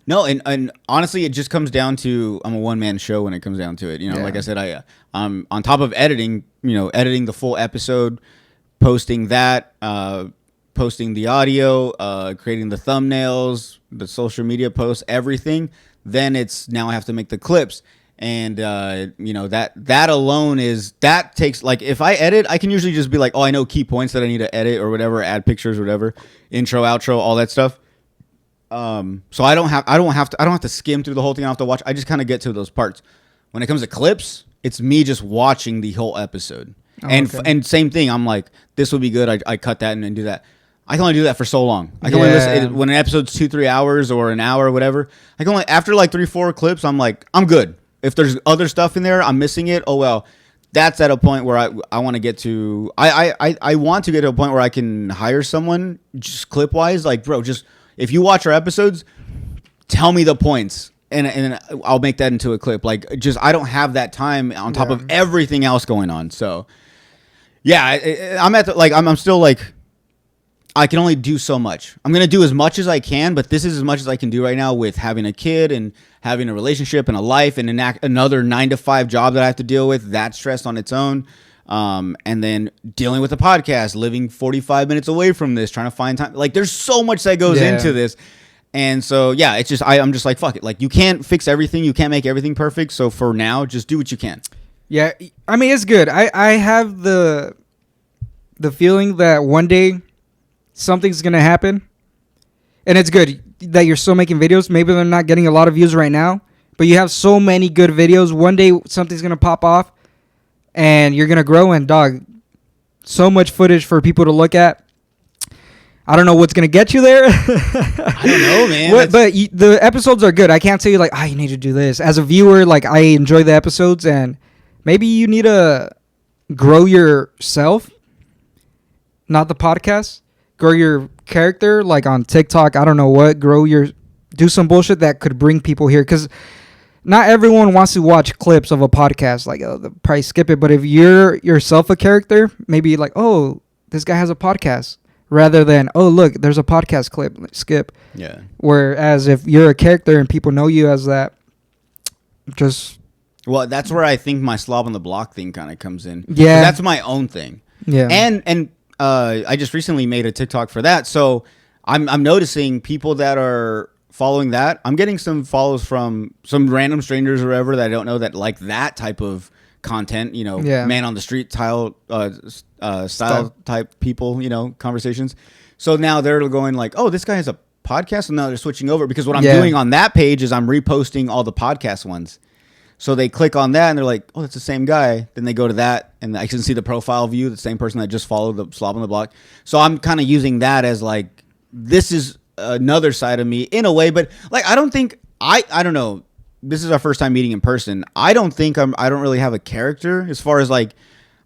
no, and honestly, it just comes down to I'm a one-man show when it comes down to it. You know, Yeah. like I said, I'm on top of editing. You know, editing the full episode, posting that, posting the audio, creating the thumbnails, the social media posts, everything. Then it's now I have to make the clips, and you know that alone takes like if I edit, I can usually just be like, oh, I know key points that I need to edit or whatever, add pictures, or whatever, intro, outro, all that stuff. So I don't have to skim through the whole thing. I don't have to watch. I just kind of get to those parts. When it comes to clips, it's me just watching the whole episode. Oh, and okay. and same thing. I'm like, this would be good. I cut that and do that. I can only do that for so long. I can only listen when an episode's 2-3 hours or an hour or whatever. I can only after like 3-4 clips. I'm like, I'm good. If there's other stuff in there, I'm missing it. Oh well. That's at a point where I want to get to. I want to get to a point where I can hire someone just clip wise. Like, bro, just if you watch our episodes, tell me the points, and I'll make that into a clip. Like, just I don't have that time on top of everything else going on. So, yeah, I'm at the, like I'm still like I can only do so much. I'm gonna do as much as I can, but this is as much as I can do right now with having a kid and having a relationship and a life and another 9-to-5 job that I have to deal with. That's stress on its own. And then dealing with a podcast, living 45 minutes away from this, trying to find time. Like, there's so much that goes into this. And so, yeah, it's just, I'm just like, fuck it. Like, you can't fix everything. You can't make everything perfect. So for now, just do what you can. yeah, I mean, it's good. I have the feeling that one day something's gonna happen, and it's good that you're still making videos. Maybe they're not getting a lot of views right now, but you have so many good videos. One day something's gonna pop off, and you're gonna grow. And dog, so much footage for people to look at. I don't know what's gonna get you there. I don't know, man. But the episodes are good. I can't tell you like, you need to do this. As a viewer, like I enjoy the episodes, and maybe you need to grow yourself, not the podcast. Grow your character, like on TikTok. I don't know what. Do some bullshit that could bring people here, because not everyone wants to watch clips of a podcast. Like, they'll probably skip it. But if you're yourself a character, maybe like, oh, this guy has a podcast, rather than, oh, look, there's a podcast clip, skip. Yeah. Whereas if you're a character and people know you as that, just Well, that's where I think my slob on the block thing kind of comes in. Yeah. 'Cause that's my own thing. yeah. And I just recently made a TikTok for that. So I'm noticing people that are following that. I'm getting some follows from some random strangers or whatever that I don't know that like that type of content, you know, man on the street style type people, you know, conversations. So now they're going like, oh, this guy has a podcast. And now they're switching over, because what I'm doing on that page is I'm reposting all the podcast ones. So they click on that and they're like, oh, that's the same guy. Then they go to that and I can see the profile view, the same person that just followed the slob on the block. So I'm kind of using that as like, this is another side of me in a way. But like, I don't think, I don't know. This is our first time meeting in person. I don't think I don't really have a character as far as like,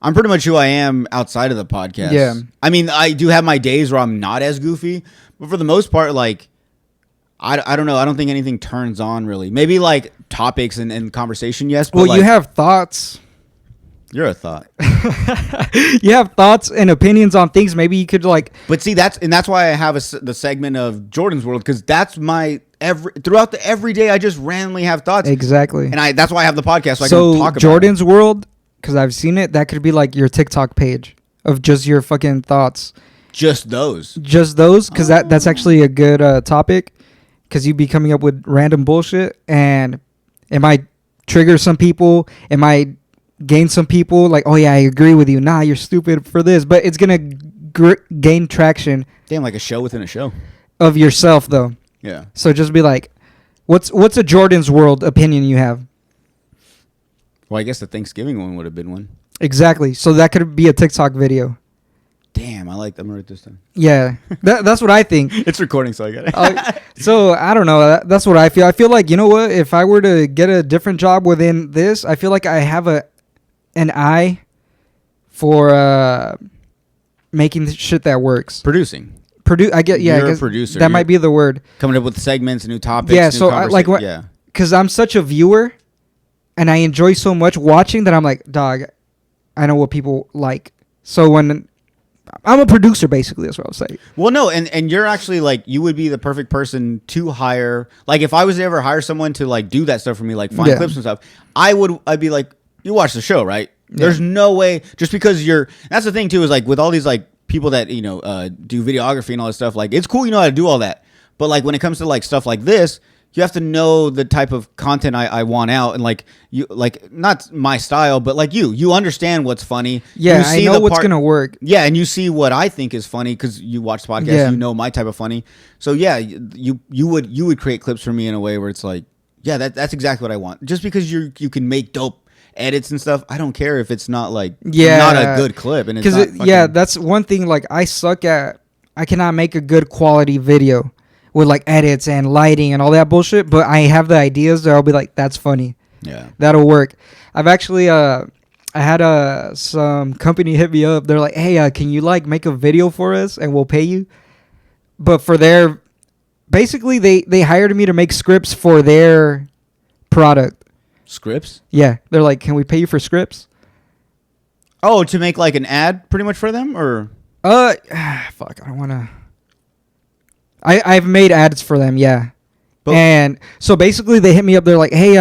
I'm pretty much who I am outside of the podcast. Yeah. I mean, I do have my days where I'm not as goofy, but for the most part, like, I don't know. I don't think anything turns on really. Maybe like topics and conversation, yes. But well, like, you have thoughts. You're a thought. You have thoughts and opinions on things. Maybe you could like. But see, that's why I have the segment of Jordan's World, because that's my throughout the everyday. I just randomly have thoughts. Exactly. And that's why I have the podcast so I so can talk about Jordan's World, because I've seen it. That could be like your TikTok page of just your fucking thoughts. Just those, because that's actually a good topic. Because you'd be coming up with random bullshit, and it might trigger some people. It might gain some people like, oh yeah, I agree with you. Nah, you're stupid for this. But it's gonna gain traction. Damn, like a show within a show. Of yourself though. Yeah. So just be like, what's a Jordan's World opinion you have? Well, I guess the Thanksgiving one would have been one. Exactly. So that could be a TikTok video. Damn, I'm gonna write this down. Yeah, that's what I think. It's recording, so I got it. So I don't know. That's what I feel. I feel like, you know what? If I were to get a different job within this, I feel like I have an eye for making shit that works. Producing. I guess You're a producer. That might be the word. Coming up with segments, new topics. Yeah. New So I, like what? Yeah. Because I'm such a viewer, and I enjoy so much watching that I'm like, dog, I know what people like. So when I'm a producer, basically, that's what I'll say. Well, no, and you're actually like, you would be the perfect person to hire. Like, if I was to ever hire someone to like do that stuff for me, like find clips and stuff, I'd be like, you watch the show, right? Yeah. There's no way, just because that's the thing too, is like with all these like people that, you know, do videography and all this stuff, like it's cool, you know how to do all that. But like when it comes to like stuff like this, you have to know the type of content I want out, and like you, like not my style, but like you understand what's funny. Yeah, you see I know what's gonna work. Yeah, and you see what I think is funny because you watch the podcast. Yeah. You know my type of funny. So yeah, you would create clips for me in a way where it's like, yeah, that's exactly what I want. Just because you can make dope edits and stuff, I don't care if it's not like not a good clip. And it's not that's one thing. Like I cannot make a good quality video with like edits and lighting and all that bullshit, but I have the ideas that I'll be like, that's funny. Yeah. That'll work. I've actually I had some company hit me up. They're like, hey, can you like make a video for us and we'll pay you? But for their basically they hired me to make scripts for their product. Scripts? Yeah. They're like, can we pay you for scripts? Oh, to make like an ad pretty much for them, or fuck, I don't wanna I've made ads for them, yeah. And so basically they hit me up. They're like, hey,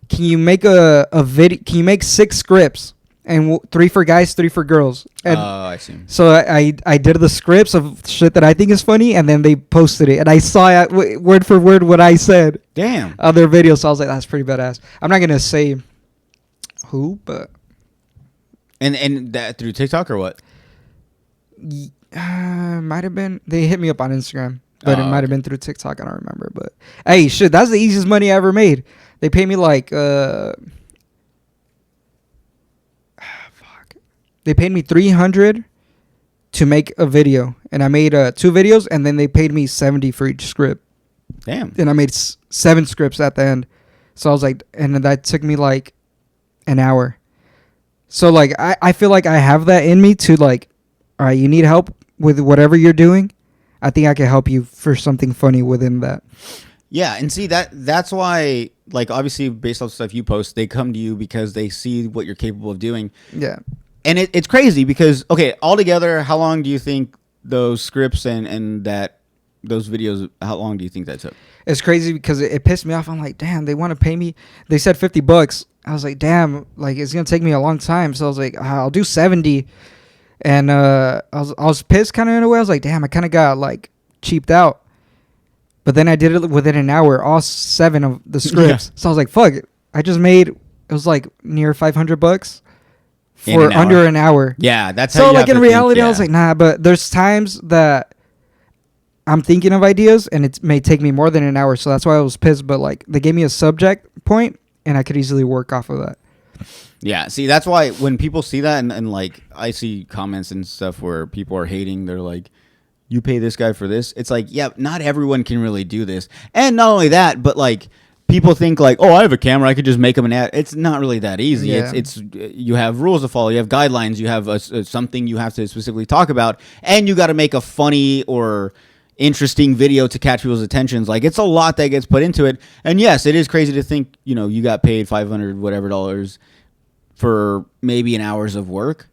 can you make a video? Can you make 6 scripts? And 3 for guys, 3 for girls. And I see. so I did the scripts of shit that I think is funny, and then they posted it. And I saw word for word what I said. Damn. On their video. So I was like, that's pretty badass. I'm not going to say who, but. And that through TikTok or what? Might have been. They hit me up on Instagram, but it might have been through TikTok. I don't remember. But hey, shit, that's the easiest money I ever made. They pay me like They paid me $300 to make a video, and I made 2 videos, and then they paid me $70 for each script. Damn. And I made 7 scripts at the end. So I was like, and that took me like an hour. So like I feel like I have that in me to like, all right, you need help with whatever you're doing. I think I can help you for something funny within that. Yeah, and see that's why, like, obviously based on stuff you post, they come to you because they see what you're capable of doing. Yeah. And it's crazy because, okay, altogether, how long do you think those scripts and those videos, how long do you think that took? It's crazy because it pissed me off. I'm like, damn, they want to pay me. They said $50. I was like, damn, like it's gonna take me a long time. So I was like, I'll do 70. And I was pissed kind of in a way. I was like, damn, I kind of got like cheaped out. But then I did it within an hour, all 7 of the scripts. Yeah. So I was like, fuck it. I just made, it was like near $500 for under an hour. Yeah, that's so how you like have in to reality, think, yeah. I was like, nah. But there's times that I'm thinking of ideas, and it may take me more than an hour. So that's why I was pissed. But like they gave me a subject point, and I could easily work off of that. Yeah, see, that's why when people see that, and like I see comments and stuff where people are hating, they're like, you pay this guy for this? It's like, yeah, not everyone can really do this. And not only that, but like people think like, oh, I have a camera, I could just make them an ad. It's not really that easy. Yeah. It's you have rules to follow, you have guidelines, you have something you have to specifically talk about, and you got to make a funny or interesting video to catch people's attentions. Like it's a lot that gets put into it. And yes, it is crazy to think, you know, you got paid $500 whatever dollars for maybe an hour's of work.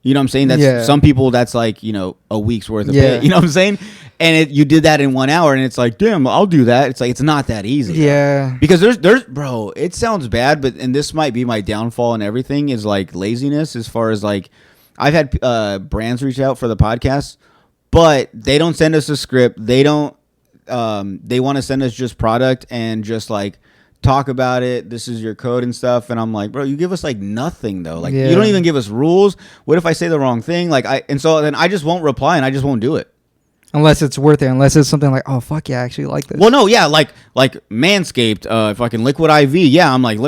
You know what I'm saying? That's some people, that's like, you know, a week's worth of pay. You know what I'm saying? And you did that in 1 hour, and it's like, damn, I'll do that. It's like, it's not that easy. Yeah. Because there's bro, it sounds bad, but, and this might be my downfall and everything, is like laziness, as far as like, I've had brands reach out for the podcast, but they don't send us a script. They don't, they want to send us just product and just like talk about it. This is your code and stuff. And I'm like, bro, you give us like nothing though. Like Yeah. you don't even give us rules. What if I say the wrong thing? And so then I just won't reply and I just won't do it. Unless it's worth it. Unless it's something like, oh fuck yeah, I actually like this. Well, no, yeah, like Manscaped, fucking Liquid IV. Yeah, I'm like,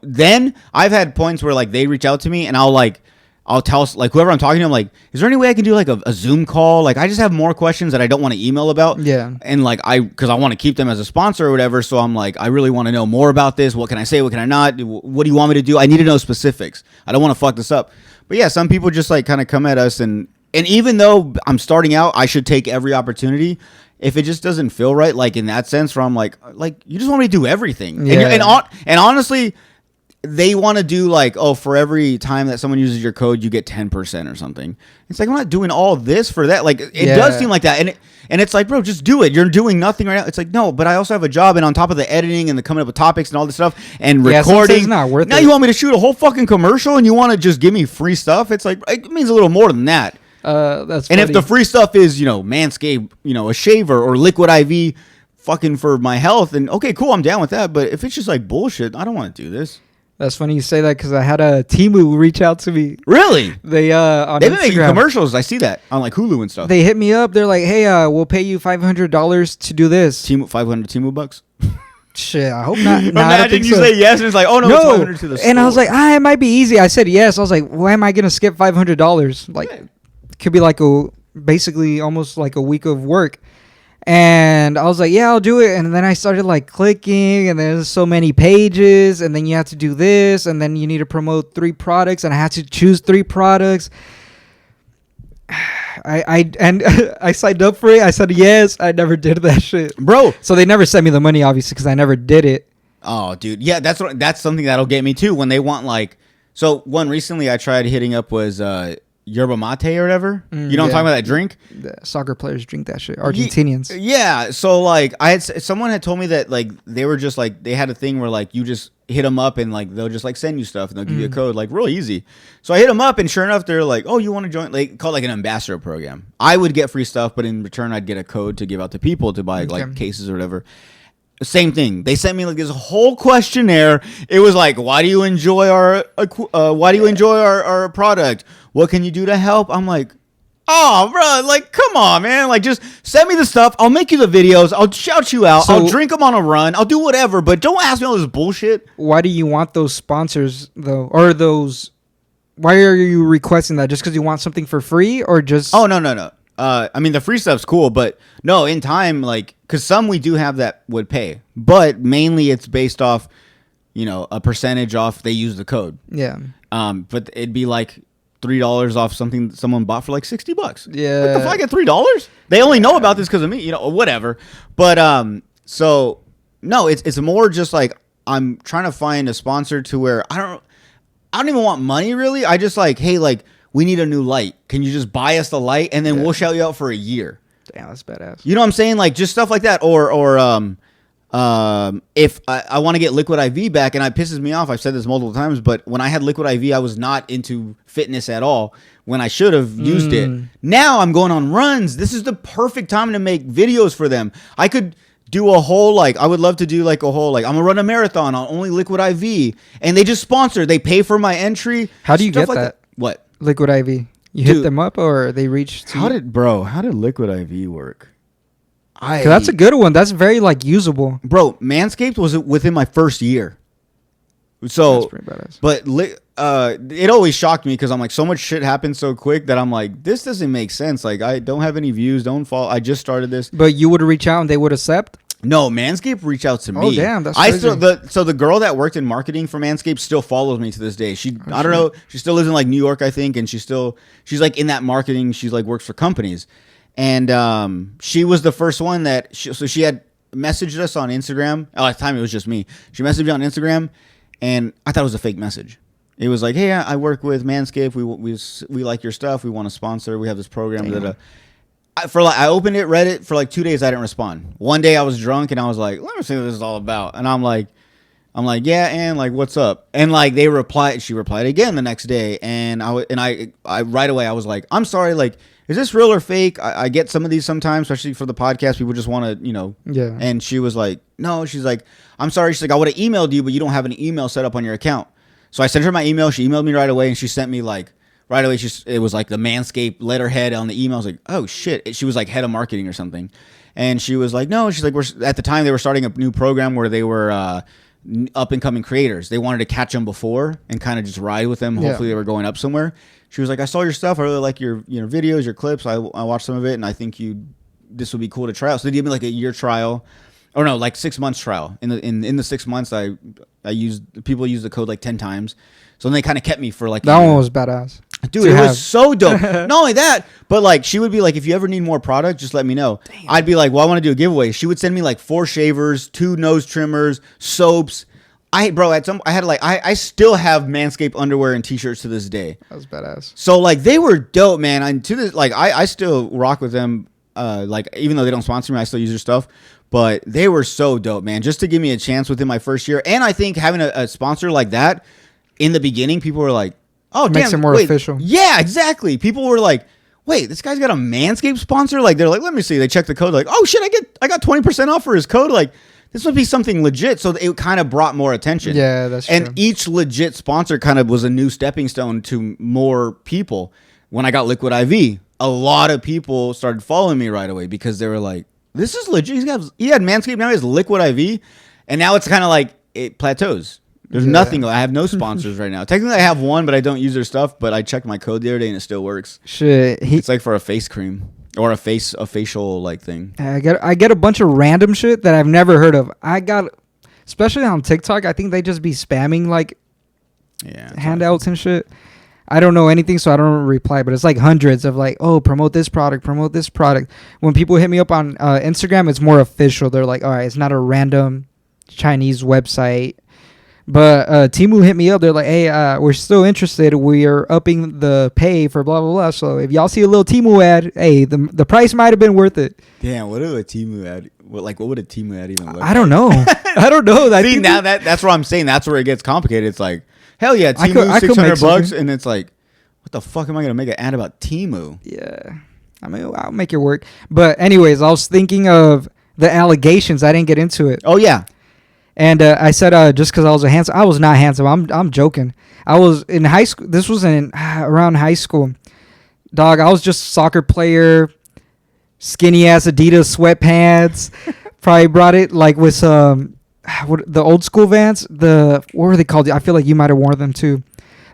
then I've had points where like they reach out to me and I'll tell like whoever I'm talking to, I'm like, is there any way I can do like a Zoom call? Like I just have more questions that I don't want to email about. Yeah. And like because I want to keep them as a sponsor or whatever. So I'm like, I really want to know more about this. What can I say? What can I not? What do you want me to do? I need to know specifics. I don't want to fuck this up. But yeah, some people just like kind of come at us and even though I'm starting out, I should take every opportunity. If it just doesn't feel right, like in that sense, where I'm like you just want me to do everything. Yeah. And honestly, they want to do like, oh, for every time that someone uses your code, you get 10% or something. It's like, I'm not doing all this for that. Like, it does seem like that. And it's like, bro, just do it. You're doing nothing right now. It's like, no, but I also have a job. And on top of the editing and the coming up with topics and all this stuff and recording, it's not worth now it. you want me to shoot a whole fucking commercial and you want to just give me free stuff? It's like, it means a little more than that. That's And funny. if the free stuff is, Manscaped, a shaver or Liquid IV fucking for my health, then okay, cool, I'm down with that. But if it's just like bullshit, I don't want to do this. That's funny you say that because I had a Temu reach out to me. Really? They on They've been making Instagram. commercials. I see that on like Hulu and stuff. They hit me up. They're like, "Hey, we'll pay you $500 to do this." Timu, 500 Timu bucks. Shit, I hope not. Nah, I don't Imagine think you so. say yes and it's like, oh no, it's 500 to the store. And I was like, it might be easy. I said yes. I was like, why am I gonna skip $500? Like, it could be like basically almost like a week of work. And I was like, yeah, I'll do it. And then I started like clicking, and there's so many pages, and then you have to do this, and then you need to promote 3 products, and I had to choose 3 products. I signed up for it. I said yes. I never did that shit, bro. So they never sent me the money, obviously, because I never did it. Oh, dude, yeah, that's something that'll get me too when they want like. So one recently I tried hitting up was yerba mate or whatever. You know what I'm talking about, that drink? The soccer players drink that shit. Argentinians. Yeah. So like someone had told me that like they were just like they had a thing where like you just hit them up and like they'll just like send you stuff and they'll give you a code like real easy. So I hit them up and sure enough they're like, oh, you want to join? Like called like an ambassador program. I would get free stuff, but in return I'd get a code to give out to people to buy like cases or whatever. Same thing. They sent me like this whole questionnaire. It was like, why do you enjoy our product? What can you do to help? I'm like, oh, bro, like, come on, man. Like, just send me the stuff. I'll make you the videos. I'll shout you out. I'll drink them on a run. I'll do whatever, but don't ask me all this bullshit. Why do you want those sponsors though, or those? Why are you requesting that? Just because you want something for free, or just? Oh no. I mean, the free stuff's cool, but no, in time, like, because some we do have that would pay, but mainly it's based off, a percentage off they use the code. Yeah. But it'd be like $3 off something someone bought for like $60. Yeah. What the fuck? I get $3? They only know about this because of me, or whatever. But so no, it's more just like I'm trying to find a sponsor to where I don't even want money really. I just like, hey, like, we need a new light. Can you just buy us the light and then we'll shout you out for a year? Damn, that's badass. You know what I'm saying? Like just stuff like that. Or if I want to get Liquid IV back, and it pisses me off, I've said this multiple times, but when I had Liquid IV, I was not into fitness at all when I should have used it. Now I'm going on runs. This is the perfect time to make videos for them. I could do a whole, like, I would love to do like a whole, like, I'm gonna run a marathon on only Liquid IV, and they just sponsor. They pay for my entry. How do you get like that? What? Liquid IV. You hit them up, or they reach to How did Liquid IV work? 'Cause that's a good one. That's very like usable. Bro, Manscaped was within my first year. So, That's pretty badass. but it always shocked me because I'm like, so much shit happened so quick that I'm like, this doesn't make sense. Like, I don't have any views. Don't fall. I just started this. But you would reach out and they would accept? No, Manscaped reached out to me. Oh, damn, that's crazy. So the girl that worked in marketing for Manscaped still follows me to this day. I don't know. She still lives in like New York, I think, and she's like in that marketing. She's like works for companies, and she was the first one that she had messaged us on Instagram. Oh, at the time it was just me. She messaged me on Instagram, and I thought it was a fake message. It was like, hey, I work with Manscaped. We like your stuff. We want to sponsor. We have this program. I opened it, read it for like 2 days. I didn't respond. One day I was drunk and I was like, let me see what this is all about. And I'm like, I'm like, yeah, and like, what's up? And like, she replied again the next day, and I right away I was like, I'm sorry, like, is this real or fake? I get some of these sometimes, especially for the podcast. People just want to, Yeah. And she was like, no, she's like, I'm sorry. She's like, I would have emailed you, but you don't have an email set up on your account. So I sent her my email. She emailed me right away, and she sent me like right away. It was like the Manscaped letterhead on the email. I was like, oh shit. She was like head of marketing or something, and she was like, no. She's like, at the time they were starting a new program where they were up and coming creators. They wanted to catch them before and kind of just ride with them. Hopefully they were going up somewhere. She was like, I saw your stuff. I really like your videos, your clips. I watched some of it, and I think this would be cool to try out. So they gave me like a year trial, or no, like 6 months trial. In the 6 months, people used the code like 10 times. So then they kind of kept me for like that one was badass. Dude, it was so dope. Not only that, but like she would be like, if you ever need more product, just let me know. Damn. I'd be like, well, I want to do a giveaway. She would send me like 4 shavers, 2 nose trimmers, soaps. I still have Manscaped underwear and t-shirts to this day. That was badass. So like they were dope, man. And to this, like I still rock with them. Like even though they don't sponsor me, I still use their stuff. But they were so dope, man. Just to give me a chance within my first year, and I think having a sponsor like that in the beginning, people were like, "Oh, damn, makes it more official." Yeah, exactly. People were like, "Wait, this guy's got a Manscaped sponsor?" Like they're like, "Let me see." They check the code, like, "Oh shit, I got 20% off for his code." Like this must be something legit. So it kind of brought more attention. Yeah, that's true. And each legit sponsor kind of was a new stepping stone to more people. When I got Liquid IV, a lot of people started following me right away because they were like, this is legit. He had Manscaped, now he has Liquid IV. And now it's kind of like it plateaus. There's nothing. I have no sponsors right now. Technically, I have one, but I don't use their stuff. But I checked my code the other day and it still works. Shit. It's like for a face cream or a facial like thing. I get a bunch of random shit that I've never heard of. Especially on TikTok, I think they just be spamming like handouts and shit. I don't know anything, so I don't reply, but it's like hundreds of like, oh, promote this product. When people hit me up on Instagram, it's more official. They're like, all right, it's not a random Chinese website. But Temu hit me up. They're like, hey, we're still interested. We are upping the pay for blah, blah, blah. So if y'all see a little Temu ad, hey, the price might have been worth it. Damn, what would a Temu ad? What would a Temu ad even look like? I don't know. I don't know. See, now that's what I'm saying. That's where it gets complicated. It's like, hell yeah, Temu, $600, and it's like, what the fuck am I gonna make an ad about Temu? Yeah, I mean, I'll make it work. But anyways, I was thinking of the allegations. I didn't get into it. Oh yeah, and I said just because I was handsome, I was not handsome. I'm joking. I was in high school. This was around high school. Dog, I was just a soccer player, skinny ass Adidas sweatpants. Probably brought it like with some. The old school Vans, what were they called? I feel like you might have worn them too.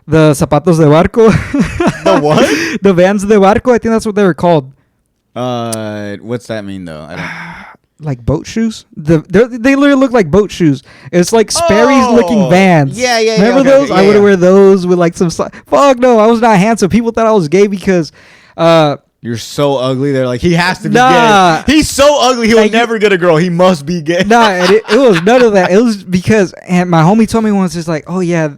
The zapatos de barco. The what? The Vans de barco. I think that's what they were called. What's that mean though? I don't. Like boat shoes. They literally look like boat shoes. It's like Sperry's looking Vans. Yeah. Remember those? I would wear those with like some. Fuck no, I was not handsome. People thought I was gay because. You're so ugly. They're like, he has to be gay. He's so ugly. He'll never get a girl. He must be gay. Nah, it was none of that. It was because, and my homie told me once, it's like, oh yeah,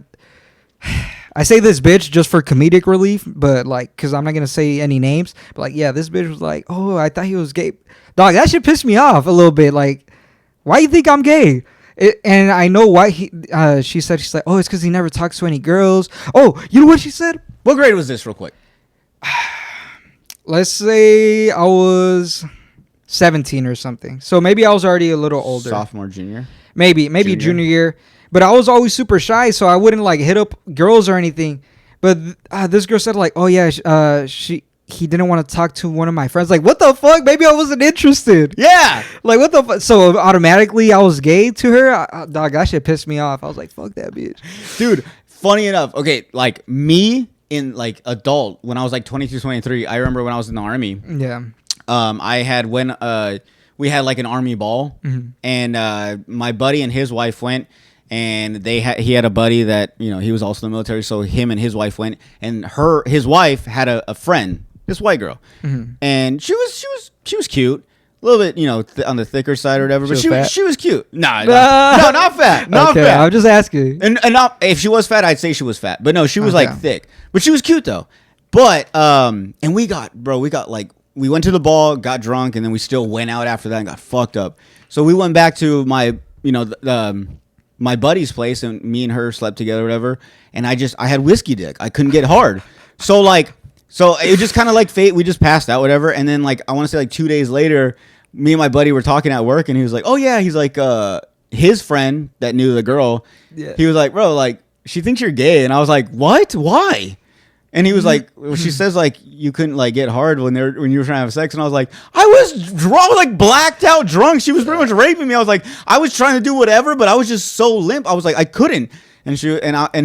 I say this bitch just for comedic relief, but like, cause I'm not gonna say any names. But like, yeah, this bitch was like, oh, I thought he was gay. Dog, that shit pissed me off a little bit. Like, why you think I'm gay? And I know why she said, she's like, oh, it's because he never talks to any girls. Oh, you know what she said? What grade was this, real quick? Let's say I was 17 or something. So maybe I was already a little older. Sophomore, junior? Maybe junior year. But I was always super shy, so I wouldn't like hit up girls or anything. But this girl said like, oh yeah, he didn't want to talk to one of my friends. Like, what the fuck? Maybe I wasn't interested. Yeah. Like, what the fuck? So automatically I was gay to her? Dog, that shit pissed me off. I was like, fuck that bitch. Dude, funny enough. Okay, like me... in like adult when I was like 22, 23, I remember when I was in the army. Yeah. I had we had like an army ball, and my buddy and his wife went, and he had a buddy that he was also in the military, so him and his wife went, and his wife had a friend, this white girl, and she was cute. A little bit, on the thicker side or whatever, but she was cute. No, not fat. Not fat. I'm just asking. And not, if she was fat, I'd say she was fat. But no, she was like thick. But she was cute though. But and we went to the ball, got drunk, and then we still went out after that and got fucked up. So we went back to my my buddy's place, and me and her slept together, or whatever. And I had whiskey dick. I couldn't get hard. So it just kind of like fate. We just passed out, whatever. And then like, I want to say like 2 days later, me and my buddy were talking at work, and he was like, oh yeah, he's like, his friend that knew the girl, he was like, bro, like, she thinks you're gay. And I was like, what? Why? And he was like, well, she says like you couldn't like get hard when you were trying to have sex. And I was like, I was drunk, like blacked out drunk. She was pretty much raping me. I was like, I was trying to do whatever, but I was just so limp. I was like, I couldn't. And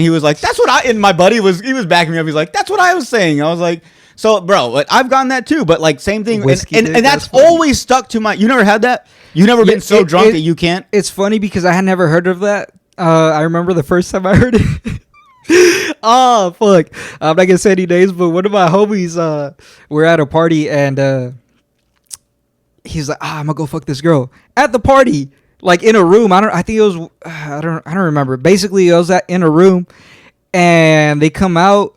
he was like, that's what and my buddy he was backing me up. He's like, that's what I was saying. I was like, so bro, but I've gotten that too. But like same thing. And that's always stuck to you never had that? You never been so drunk that you can't? It's funny because I had never heard of that. I remember the first time I heard it. Oh fuck! I'm not gonna say any names, but one of my homies, we're at a party and he's like, "I'm gonna go fuck this girl at the party, like in a room." I think it was, I don't remember. Basically, I was in a room, and they come out.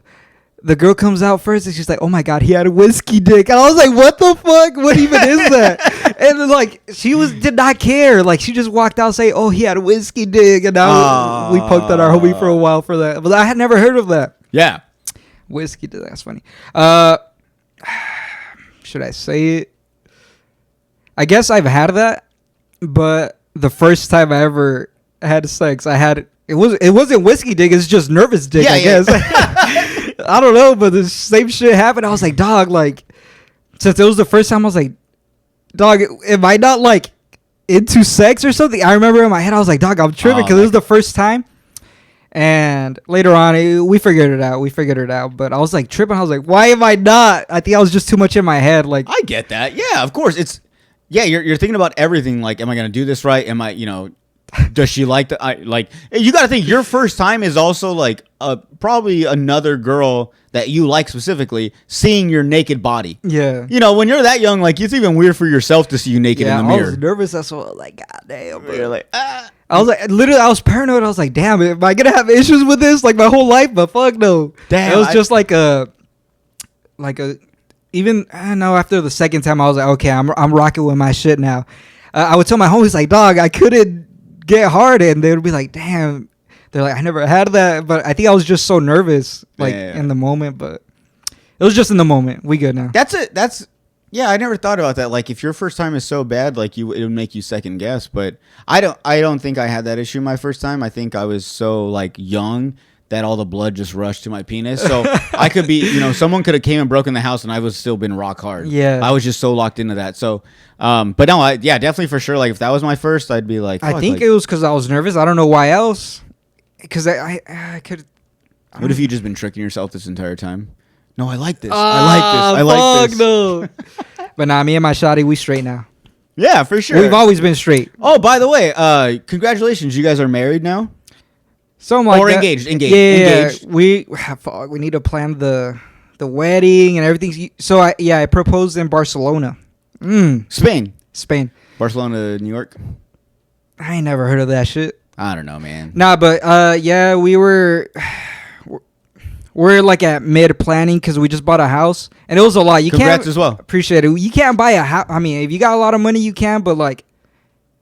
The girl comes out first, and she's like, "Oh my god, he had a whiskey dick." And I was like, "What the fuck? What even is that?" And then, like, she did not care. Like, she just walked out saying, "Oh, he had a whiskey dick," and now we poked at our homie for a while for that. But I had never heard of that. Yeah, whiskey dick. That's funny. Should I say it? I guess I've had that, but the first time I ever had sex, it wasn't whiskey dick. It's just nervous dick. I guess. I don't know, but the same shit happened. I was like, dog, like, since it was the first time, I was like, dog, am I not like into sex or something? I remember in my head, I was like, dog, I'm tripping because it was the first time. And later on, we figured it out. But I was like tripping. I was like, why am I not? I think I was just too much in my head. Like, I get that. Yeah, of course. You're thinking about everything. Like, am I gonna do this right? Am I, does she like the you got to think your first time is also like probably another girl that you like specifically seeing your naked body. Yeah. When you're that young, like, it's even weird for yourself to see you naked in the mirror. I was nervous. That's what, like, god damn, bro. You're like, ah. I was like, literally, I was paranoid. I was like, damn, am I gonna have issues with this like my whole life? But fuck no. Damn. It was just even I don't know, after the second time I was like, okay, I'm rocking with my shit now. I would tell my homies like, dog, I couldn't get hard, and they would be like, damn. They're like, I never had that, but I think I was just so nervous, like, in the moment. But it was just in the moment. We good now. That's it. I never thought about that. Like, if your first time is so bad, like, it would make you second guess. But I don't think I had that issue my first time. I think I was so like young that all the blood just rushed to my penis. So I could be, someone could have came and broken the house, and I would still been rock hard. Yeah, I was just so locked into that. So, but no, definitely for sure. Like, if that was my first, I'd be like, I think it was because I was nervous. I don't know why else. Because I could. What if you just been tricking yourself this entire time? No, I like this. I like this. No. But nah, me and my shawty, we straight now. Yeah, for sure. We've always been straight. Oh, by the way, congratulations. You guys are married now? Something like that. Engaged. Yeah, we need to plan the wedding and everything. So I proposed in Barcelona. Spain. Barcelona, New York. I ain't never heard of that shit. I don't know, man. Nah, but we're like at mid planning because we just bought a house and it was a lot. Congrats as well. Appreciate it. You can't buy a house. I mean, if you got a lot of money, you can, but like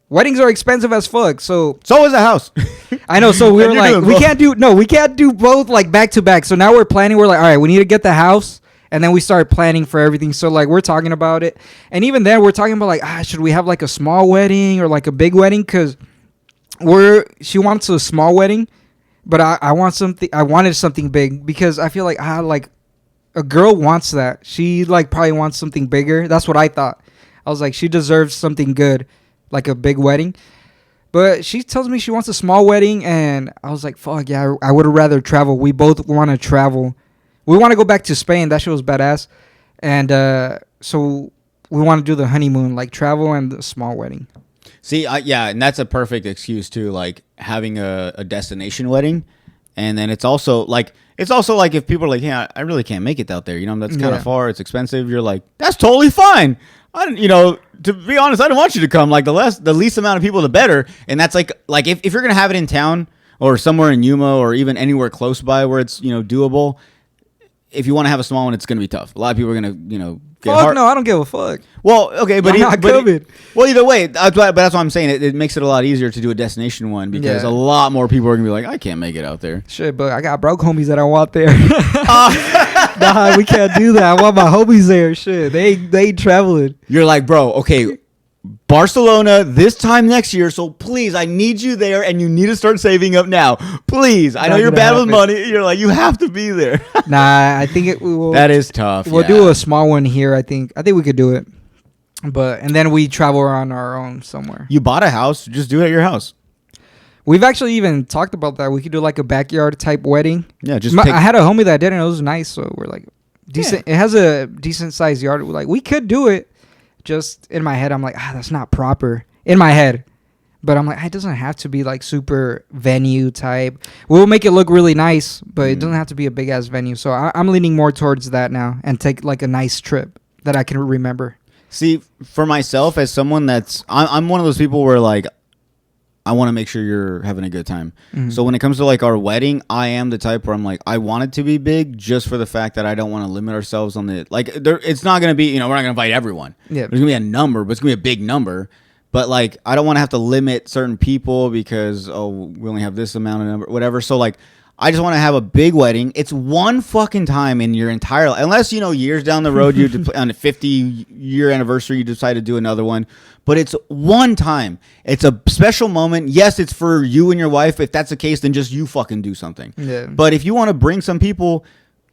weddings are expensive as fuck. So is a house. I know. So we were like, we can't do both like back to back. So now we're planning. We're like, all right, we need to get the house. And then we start planning for everything. So like we're talking about it. And even then we're talking about like, should we have like a small wedding or like a big wedding? Because she wants a small wedding, but I wanted something big because I feel like like a girl wants that. She like probably wants something bigger. That's what I thought. I was like, she deserves something good, like a big wedding. But she tells me she wants a small wedding, and I was like, fuck yeah, I would have rather travel. We both want to travel. We want to go back to Spain. That shit was badass. And so we want to do the honeymoon, like travel and the small wedding. See, and that's a perfect excuse too, like having a destination wedding, and then it's also like if people are like, yeah, I really can't make it out there, that's kind of far, it's expensive. You're like, that's totally fine. To be honest, I don't want you to come. Like the least amount of people, the better. And that's like if you're gonna have it in town or somewhere in Yuma or even anywhere close by where it's doable, if you want to have a small one, it's going to be tough. A lot of people are going to, get Fuck hard. no, I don't give a fuck. Well, okay, but I'm not coming. Well, either way, that's what I'm saying. It makes it a lot easier to do a destination one because Yeah. a lot more people are gonna be like, I can't make it out there. Shit, but I got broke homies that I want there. Nah, we can't do that. I want my homies there. Shit, they traveling. You're like, bro, okay, Barcelona this time next year, so please, I need you there, and you need to start saving up now, please. I know Not you're gonna bad with happen. money. You're like, you have to be there. Nah, I think we will. That is tough. We'll yeah. do a small one here. I think we could do it, and then we travel on our own somewhere. You bought a house, just do it at your house. We've actually even talked about that. We could do like a backyard type wedding. Yeah, just I had a homie that did it. It was nice, so we're like, decent. It has a decent sized yard. We're like, we could do it. Just in my head, I'm like, that's not proper. In my head. But I'm like, it doesn't have to be like super venue type. We'll make it look really nice, but it doesn't have to be a big ass venue. So I'm leaning more towards that now and take like a nice trip that I can remember. See, for myself, as someone I'm one of those people where like, I want to make sure you're having a good time. Mhm. So when it comes to like our wedding, I am the type where I'm like, I want it to be big just for the fact that I don't want to limit ourselves on the, like, it's not going to be, we're not going to invite everyone. Yeah. There's going to be a number, but it's going to be a big number. But like, I don't want to have to limit certain people because, we only have this amount of number, whatever. So like, I just want to have a big wedding. It's one fucking time in your entire life. Unless, years down the road, on a 50-year anniversary, you decide to do another one. But it's one time. It's a special moment. Yes, it's for you and your wife. If that's the case, then just you fucking do something. Yeah. But if you want to bring some people,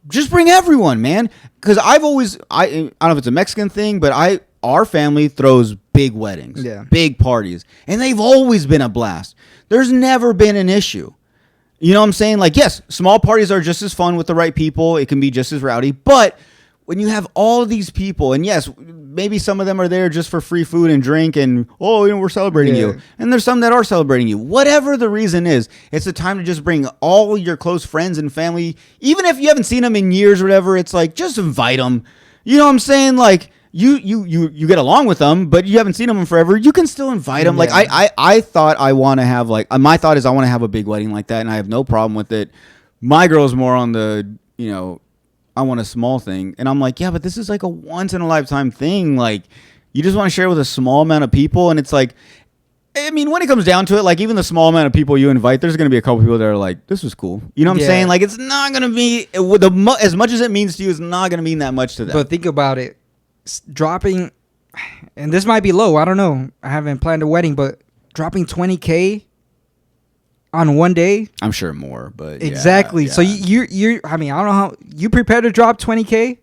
just bring everyone, man. Because I don't know if it's a Mexican thing, but our family throws big weddings, big parties. And they've always been a blast. There's never been an issue. You know what I'm saying? Like, yes, small parties are just as fun with the right people. It can be just as rowdy. But when you have all of these people, and yes, maybe some of them are there just for free food and drink and, we're celebrating you. And there's some that are celebrating you. Whatever the reason is, it's the time to just bring all your close friends and family. Even if you haven't seen them in years or whatever, it's like, just invite them. You know what I'm saying? Like, you get along with them, but you haven't seen them in forever. You can still invite them. Like I thought I want to have like my thought is I want to have a big wedding like that, and I have no problem with it. My girl's more on the I want a small thing, and I'm like, yeah, but this is like a once in a lifetime thing. Like you just want to share with a small amount of people, and it's like. I mean, when it comes down to it, like even the small amount of people you invite, there's going to be a couple people that are like, this was cool. You know what I'm saying? Like it's not going to be as much as it means to you, it's not going to mean that much to them. But think about it. Dropping, and this might be low. I don't know. I haven't planned a wedding, but dropping $20K on one day. I'm sure more, but exactly. Yeah. So you're. I mean, I don't know how you prepared to drop $20K.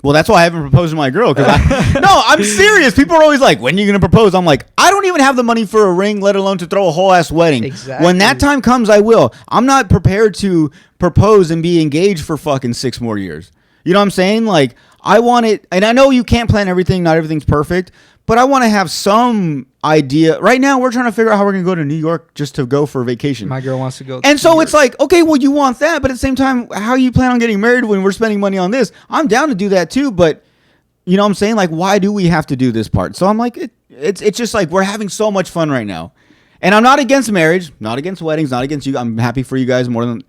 Well, that's why I haven't proposed to my girl. No, I'm serious. People are always like, when are you going to propose? I'm like, I don't even have the money for a ring, let alone to throw a whole ass wedding. Exactly. When that time comes, I will. I'm not prepared to propose and be engaged for fucking 6 more years. You know what I'm saying? Like, I want it, and I know you can't plan everything. Not everything's perfect, but I want to have some idea. Right now, we're trying to figure out how we're going to go to New York just to go for a vacation. My girl wants to go. And so it's like, okay, well, you want that, but at the same time, how you plan on getting married when we're spending money on this? I'm down to do that too, but you know what I'm saying? Like, why do we have to do this part? So I'm like, it's just like we're having so much fun right now. And I'm not against marriage, not against weddings, not against you. I'm happy for you guys more than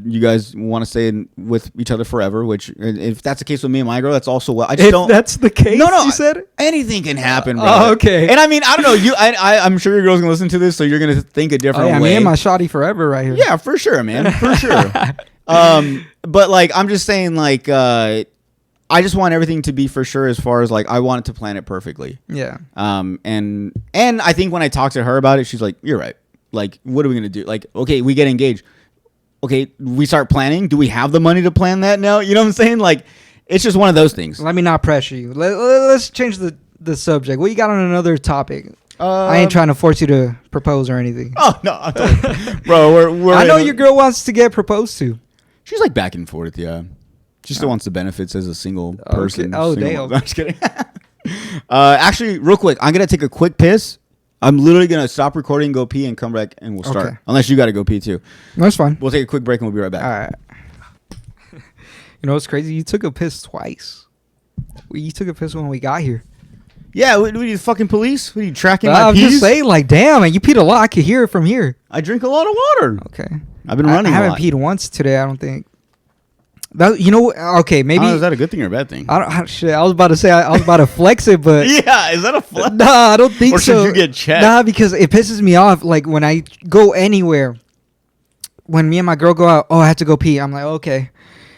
you guys want to stay with each other forever, which if that's the case with me and my girl, that's also well. I just don't. That's the case. No, you said anything can happen, bro. Oh, okay. And I mean, I don't know. I'm sure your girl's gonna listen to this, so you're gonna think a different way. Me and my shawty forever right here. Yeah, for sure, man, for sure. But like, I'm just saying, like, I just want everything to be for sure. As far as like, I want it to plan it perfectly. Yeah. And I think when I talked to her about it, she's like, "You're right. Like, what are we gonna do? Like, okay, we get engaged." Okay, we start planning. Do we have the money to plan that now? You know what I'm saying? Like, it's just one of those things. Let me not pressure you. Let's change the subject. What you got on another topic? I ain't trying to force you to propose or anything. Oh no, I'm totally, bro. We're I know your girl wants to get proposed to. She's like back and forth. Yeah, she still wants the benefits as a single person. Oh, single damn. mom. I'm just kidding. Actually, real quick, I'm gonna take a quick piss. I'm literally gonna stop recording, go pee, and come back, and we'll start. Okay. Unless you gotta go pee too. That's fine. We'll take a quick break, and we'll be right back. All right. You know what's crazy? You took a piss twice. You took a piss when we got here. Yeah, what are you, fucking police? What are you tracking my I'm pees? just saying, like, damn, man, you peed a lot. I could hear it from here. I drink a lot of water. Okay. I've been running. I haven't a lot. peed once today, I don't think. That, you know, okay, maybe. Is that a good thing or a bad thing? Shit, I was about to say I was about to flex it, but Yeah, is that a flex? nah, I don't think Or so. should you get checked? Nah, because it pisses me off. Like when I go anywhere, when me and my girl go out, oh, I have to go pee. I'm like, okay.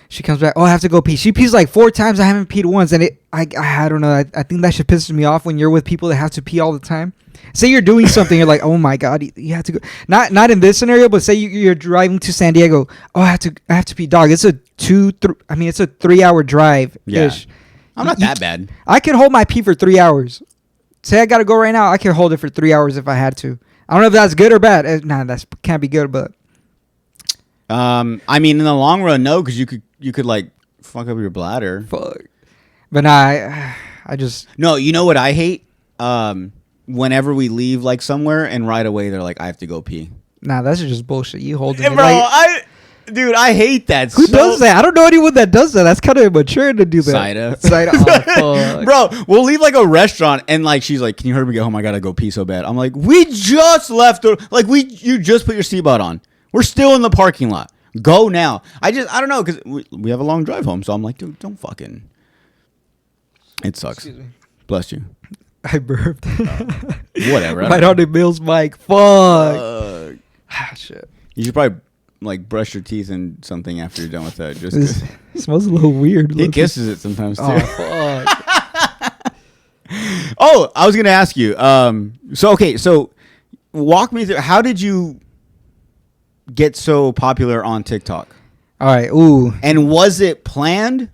She comes back, oh, I have to go pee. She pees like 4 times. I haven't peed once, and I don't know. I think that shit pisses me off when you're with people that have to pee all the time. Say you're doing something, you're like, oh my god, you have to go. Not in this scenario, but say you're driving to San Diego. Oh, I have to pee, dog. It's a 3-hour drive. Yeah. I'm not that bad. I could hold my pee for 3 hours. Say I gotta go right now, I could hold it for 3 hours if I had to. I don't know if that's good or bad. Nah, that can't be good, but I mean, in the long run, no, because you could like fuck up your bladder. fuck. But nah, I just No, you know what I hate? Whenever we leave like somewhere and right away they're like, I have to go pee. nah, that's just bullshit. You holding it. Bro, Like, I hate that. who does that? I don't know anyone that does that. That's kind of immature to do that. Saida. Saida. Oh, fuck. Bro, we'll leave like a restaurant and like she's like, can you hurry me get home? I gotta go pee so bad. I'm like, we just left. You just put your seatbelt on. We're still in the parking lot. Go now. I don't know, because we have a long drive home. So I'm like, dude, don't fucking. It sucks. Excuse me. Bless you. I burped. Whatever. Right on the Mills mic. Fuck. Shit. You should probably like brush your teeth and something after you're done with that. Just This smells a little weird. he low-key. kisses it sometimes too. Oh, fuck. Oh, I was gonna ask you. So walk me through. How did you get so popular on TikTok? All right. Ooh. And was it planned?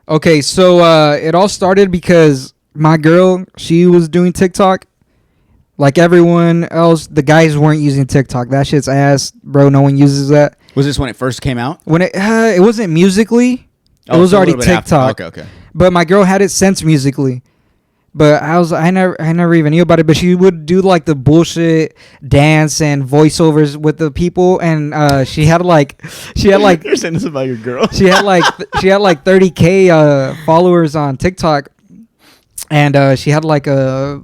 Okay, so it all started because my girl, she was doing TikTok. Like everyone else, the guys weren't using TikTok. That shit's ass, bro. No one uses that. Was this when it first came out? When it wasn't Musically. It was so a already little bit after. TikTok. Okay. But my girl had it since Musically. But I never even knew about it. But she would do like the bullshit dance and voiceovers with the people, and she had like You're saying this about your girl. she had like 30K followers on TikTok, and she had like a,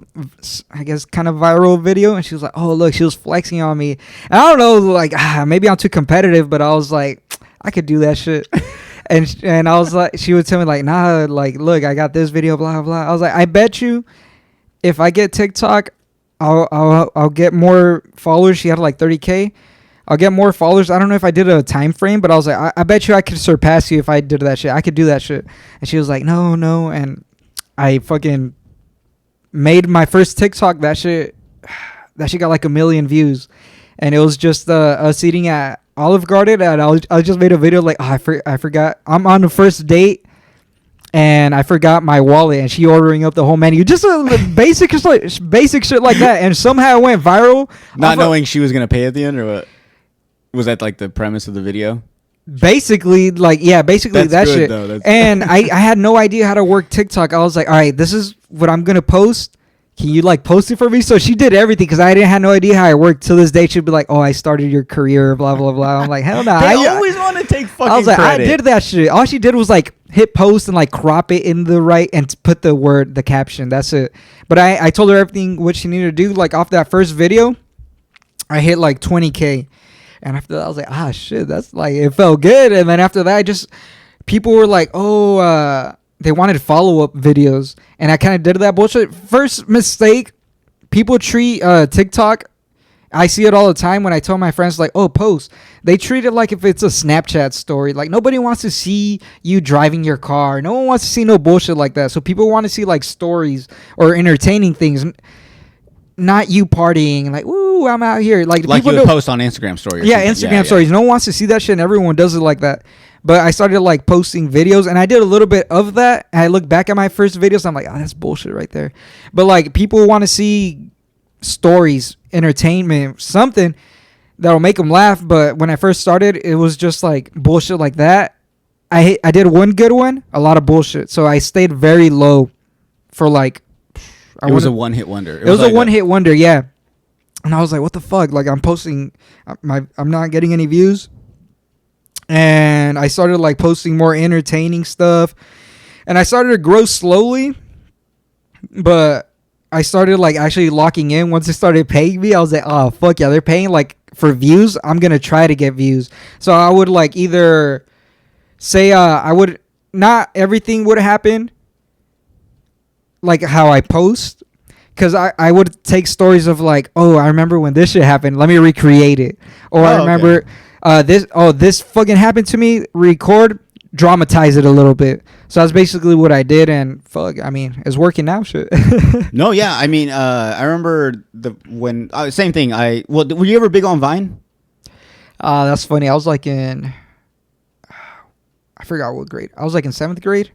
I guess, kind of viral video, and she was like, oh look, she was flexing on me, and I don't know, like maybe I'm too competitive, but I was like, I could do that shit. And I was like, she would tell me like, nah, like, look, I got this video, blah blah. I was like, I bet you, if I get TikTok, I'll get more followers. She had like 30K. I'll get more followers. I don't know if I did a time frame, but I was like, I bet you I could surpass you if I did that shit. I could do that shit. And she was like, no, and I fucking made my first TikTok. That shit got like 1 million views, and it was just us eating at Olive Garden, and I just made a video like, oh, I forgot I'm on the first date and I forgot my wallet, and she ordering up the whole menu, just a basic shit like that, and somehow it went viral. Not knowing she was gonna pay at the end, or what? Was that like the premise of the video? Basically, like, yeah, basically That's that good, shit. though. And I had no idea how to work TikTok. I was like, all right, this is what I'm gonna post. Can you like post it for me? So she did everything because I didn't have no idea how I worked. To this day, she'd be like, "Oh, I started your career, blah blah blah." I'm like, "Hell no!" They always want to take fucking. I was like, credit. I did that shit. All she did was like hit post and like crop it in the right and put the caption. That's it. But I told her everything what she needed to do. Like off that first video, I hit like 20K, and after that, I was like, ah, shit, that's like, it felt good. And then after that, people were like, oh, they wanted follow-up videos, and I kind of did that bullshit. First mistake, people treat TikTok, I see it all the time when I tell my friends, like, oh, post. They treat it like if it's a Snapchat story. Like, nobody wants to see you driving your car. No one wants to see no bullshit like that. So people want to see, like, stories or entertaining things, not you partying, like, woo, I'm out here. Like you people would post on Instagram stories. Yeah, Instagram stories. No one wants to see that shit, and everyone does it like that. But I started like posting videos, and I did a little bit of that. And I look back at my first videos, I'm like, oh, that's bullshit right there. But like, people want to see stories, entertainment, something that'll make them laugh. But when I first started, it was just like bullshit like that. I did one good one, a lot of bullshit. So I stayed very low for like. It was a one-hit wonder. It was like a one-hit wonder, yeah. And I was like, what the fuck? Like, I'm posting, I'm not getting any views. And I started like posting more entertaining stuff, and I started to grow slowly, but I started like actually locking in. Once they started paying me, I was like, oh fuck yeah, they're paying like for views. I'm gonna try to get views. So I would like either say I would not everything would happen like how I post, because I would take stories of like, oh, I remember when this shit happened, let me recreate it, or I remember this fucking happened to me, record, dramatize it a little bit. So that's basically what I did, and fuck, I mean, it's working now. Shit. No, yeah, I mean, I remember when same thing. Were you ever big on Vine? That's funny. I was like in, I forgot what grade. I was like in 7th grade.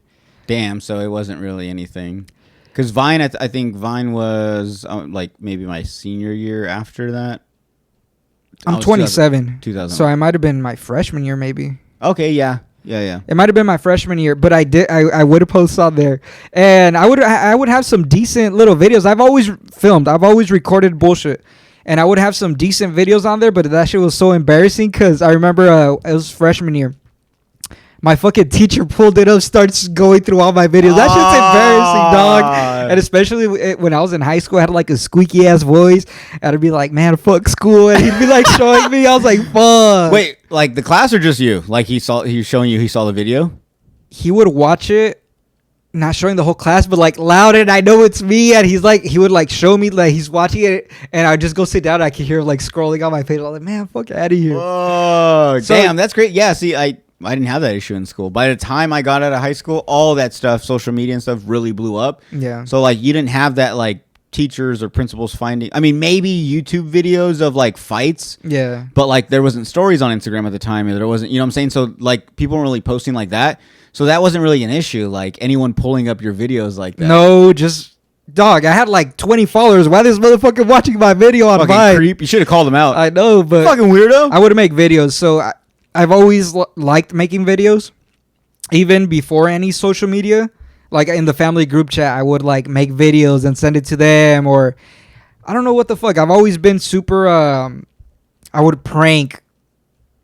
Damn, so it wasn't really anything. Because Vine, I think Vine was like maybe my senior year after that. I'm 27, 2000. so I might have been my freshman year, maybe. Okay, yeah. It might have been my freshman year, but I would have posted on there, and I would have some decent little videos. I've always filmed, I've always recorded bullshit, and I would have some decent videos on there. But that shit was so embarrassing because I remember it was freshman year. My fucking teacher pulled it up, starts going through all my videos. That shit's embarrassing, dog. And especially when I was in high school, I had like a squeaky ass voice. And I'd be like, man, fuck school. And he'd be like showing me. I was like, fuck. Wait, like the class or just you? Like he was showing you he saw the video? He would watch it, not showing the whole class, but like loud, and I know it's me. And he would like show me like he's watching it. And I'd just go sit down. And I could hear like scrolling on my page. I was like, man, fuck out of here. Oh, damn, that's great. Yeah, see, I didn't have that issue in school. By the time I got out of high school, all that stuff, social media and stuff, really blew up. Yeah. So like you didn't have that like teachers or principals finding. I mean, maybe YouTube videos of like fights. Yeah. But like there wasn't stories on Instagram at the time. There wasn't, you know what I'm saying? So like people weren't really posting like that. So that wasn't really an issue. Like anyone pulling up your videos like that. No, just dog. I had like 20 followers. Why this motherfucker watching my video on Fucking Vine? creep. You should have called them out. I know, but Fucking weirdo. I would make videos. So I've always liked making videos, even before any social media. Like in the family group chat, I would like make videos and send it to them, or I don't know what the fuck. I've always been super. I would prank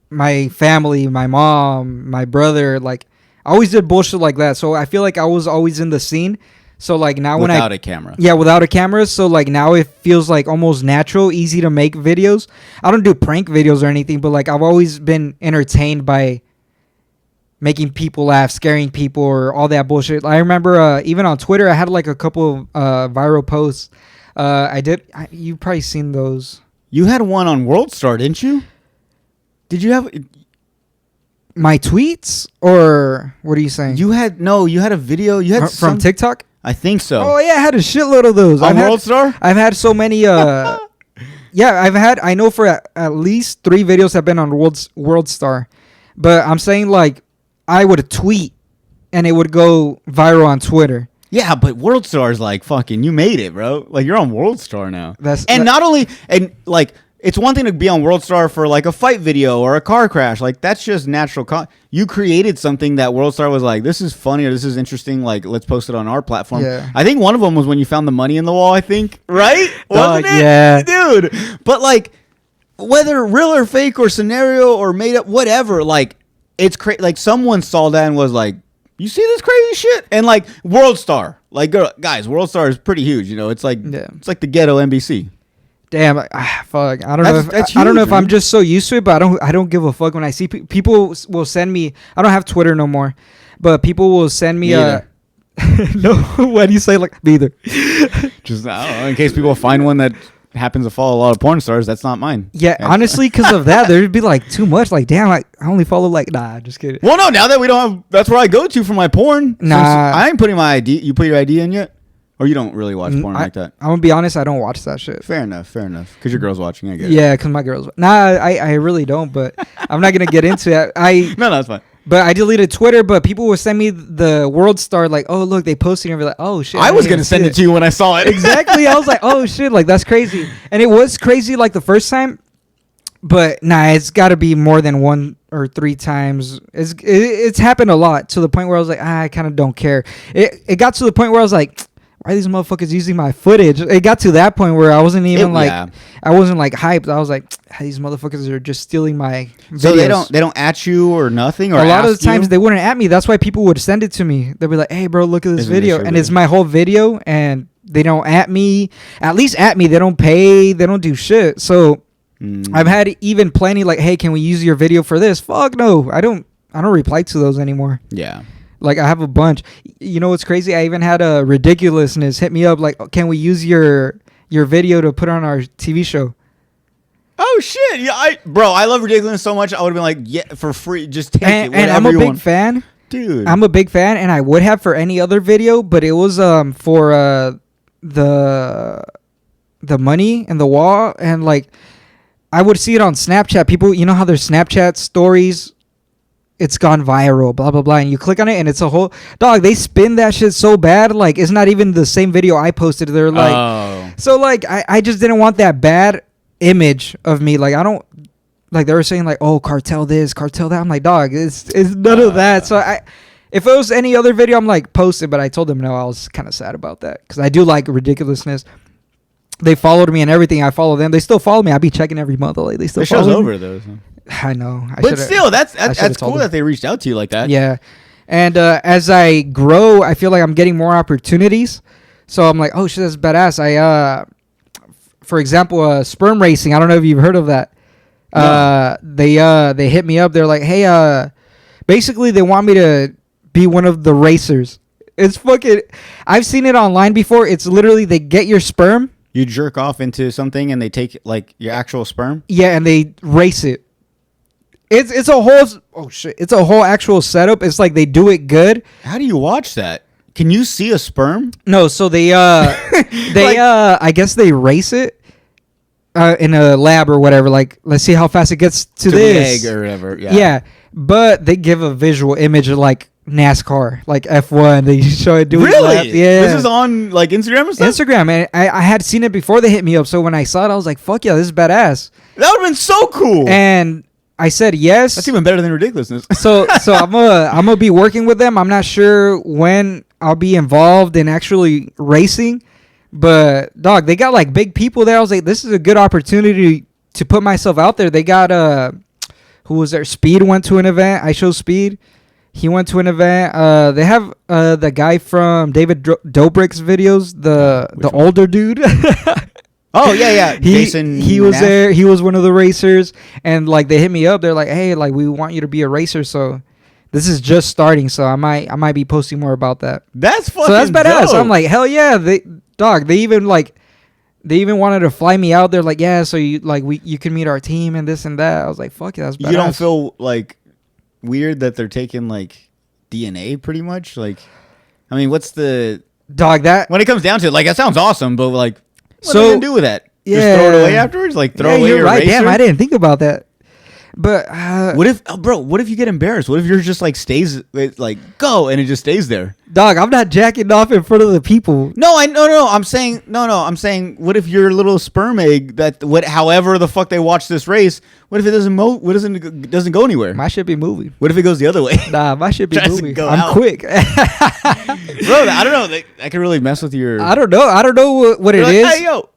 my family, my mom, my brother. Like I always did bullshit like that. So I feel like I was always in the scene. So like now without a camera. Yeah, without a camera. So like now it feels like almost natural, easy to make videos. I don't do prank videos or anything, but like I've always been entertained by making people laugh, scaring people, or all that bullshit. I remember even on Twitter, I had like a couple of viral posts. You've probably seen those. You had one on WorldStar, didn't you? Did you have my tweets, or what are you saying? You had a video. You had from TikTok. I think so. Oh yeah, I had a shitload of those. On WorldStar? I've had so many. Yeah, I know for at least 3 videos have been on WorldStar, but I'm saying like I would tweet and it would go viral on Twitter. Yeah, but WorldStar is like fucking. You made it, bro. Like you're on WorldStar now. It's one thing to be on WorldStar for like a fight video or a car crash. Like that's just natural. You created something that WorldStar was like, this is funny or this is interesting. Like let's post it on our platform. Yeah. I think one of them was when you found the money in the wall. I think right, wasn't it? Yeah, dude. But like, whether real or fake or scenario or made up, whatever. Like it's crazy. Like someone saw that and was like, you see this crazy shit? And like WorldStar, like guys, WorldStar is pretty huge. You know, it's like it's like the ghetto NBC. Damn, fuck. I don't know. I don't know if I'm just so used to it, but I don't give a fuck when I see people will send me. I don't have Twitter no more, but people will send me a. No, why do you say like me either? Just I don't know, in case people find one that happens to follow a lot of porn stars. That's not mine. Yeah, honestly, because of that, there'd be like too much. Like, damn, I only follow like just kidding. Well, no, now that we don't have, that's where I go to for my porn. Nah, I ain't putting my ID. You put your ID in yet? Or you don't really watch porn like that? I'm gonna be honest, I don't watch that shit. Fair enough. Because your girl's watching, I get it. Yeah, because my girl's... Nah, I really don't, but I'm not gonna get into it. No, it's fine. But I deleted Twitter, but people would send me the WorldStar, like, oh, look, they posted it, and be like, oh, shit. I was gonna send it to you when I saw it. Exactly. I was like, oh, shit, like, that's crazy. And it was crazy, like, the first time, but, nah, it's gotta be more than 1 or 3 times. It's happened a lot, to the point where I was like, I kind of don't care. It got to the point where I was like... Why are these motherfuckers using my footage? It got to that point where I wasn't even I wasn't like hyped. I was like, these motherfuckers are just stealing my videos. So they don't at you or nothing, or a lot of the times they wouldn't at me. That's why people would send it to me. They'd be like, hey bro, look at this video, and it's my whole video, and they don't at me. At least at me, they don't pay, they don't do shit. So I've had even plenty like, hey, can we use your video for this? Fuck no, I don't reply to those anymore. Yeah. Like I have a bunch. You know what's crazy? I even had a ridiculousness hit me up like, can we use your video to put on our TV show? Oh shit! Yeah, I love ridiculous so much. I would have been like, yeah, for free, just take it. And Whatever I'm a you big want. fan. Dude. I'm a big fan, and I would have for any other video, but it was for the money and the wall, and like I would see it on Snapchat. People, you know how their Snapchat stories, it's gone viral, blah blah blah, and you click on it, and it's a whole dog. They spin that shit so bad, like it's not even the same video I posted. They're like, oh. so like I just didn't want that bad image of me. Like I don't. Like they were saying, like, oh, cartel this, cartel that. I'm like, dog, it's none of that. So if it was any other video, I'm like, post it. But I told them no. I was kind of sad about that because I do like ridiculousness. They followed me and everything. I follow them. They still follow me. I be checking every month. Like they still. The show's follow over me. though. So. I know. But still, that's told cool them. that they reached out to you like that. Yeah, and as I grow, I feel like I'm getting more opportunities. So I'm like, oh shit, that's badass. For example, sperm racing. I don't know if you've heard of that. No. They hit me up. They're like, hey, basically they want me to be one of the racers. It's fucking. I've seen it online before. It's literally they get your sperm. You jerk off into something and they take like your actual sperm. Yeah, and they race it. It's a whole. Oh shit! It's a whole actual setup. It's like they do it good. How do you watch that? Can you see a sperm? No, so they I guess they race it. In a lab or whatever, like let's see how fast it gets to this the egg or whatever. Yeah. Yeah, but they give a visual image of like NASCAR, like F1. They show it doing Really? laps. Yeah, This is on like Instagram or stuff. Instagram, and I had seen it before they hit me up. So when I saw it, I was like, "Fuck yeah, this is badass!" That would have been so cool. And I said yes. That's even better than ridiculousness. So I'm gonna be working with them. I'm not sure when I'll be involved in actually racing. But dog, they got like big people there. I was like, this is a good opportunity to put myself out there. They got who was there? Speed went to an event. I showed Speed. He went to an event. They have the guy from David Dobrik's videos, the older dude. Oh yeah. Jason. He was Nash? there. He was one of the racers, and like they hit me up. They're like, hey, like we want you to be a racer. So this is just starting. So I might be posting more about that. That's fucking. So that's badass. dope. So I'm like, hell yeah, they even wanted to fly me out there. Like, yeah, so you can meet our team and this and that. I was like, fuck yeah, that's badass. You don't feel like weird that they're taking like DNA pretty much? Like, I mean, what's the dog that when it comes down to it? Like, that sounds awesome, but like, what So, are you gonna do with that? yeah. Just throw it away afterwards? Like, throw away you're your right. racer? Damn, I didn't think about that. But What if, what if you get embarrassed? What if yours just like stays like go and it just stays there? dog, I'm not jacking off in front of the people. No, I'm saying I'm saying what if your little sperm egg however the fuck they watch this race? What if it doesn't doesn't go anywhere? My shit be moving. What if it goes the other way? Nah, my shit be Tries to moving. go I'm out. quick. Bro, I don't know. That could really mess with your. I don't know what it You're like, is. Hey yo.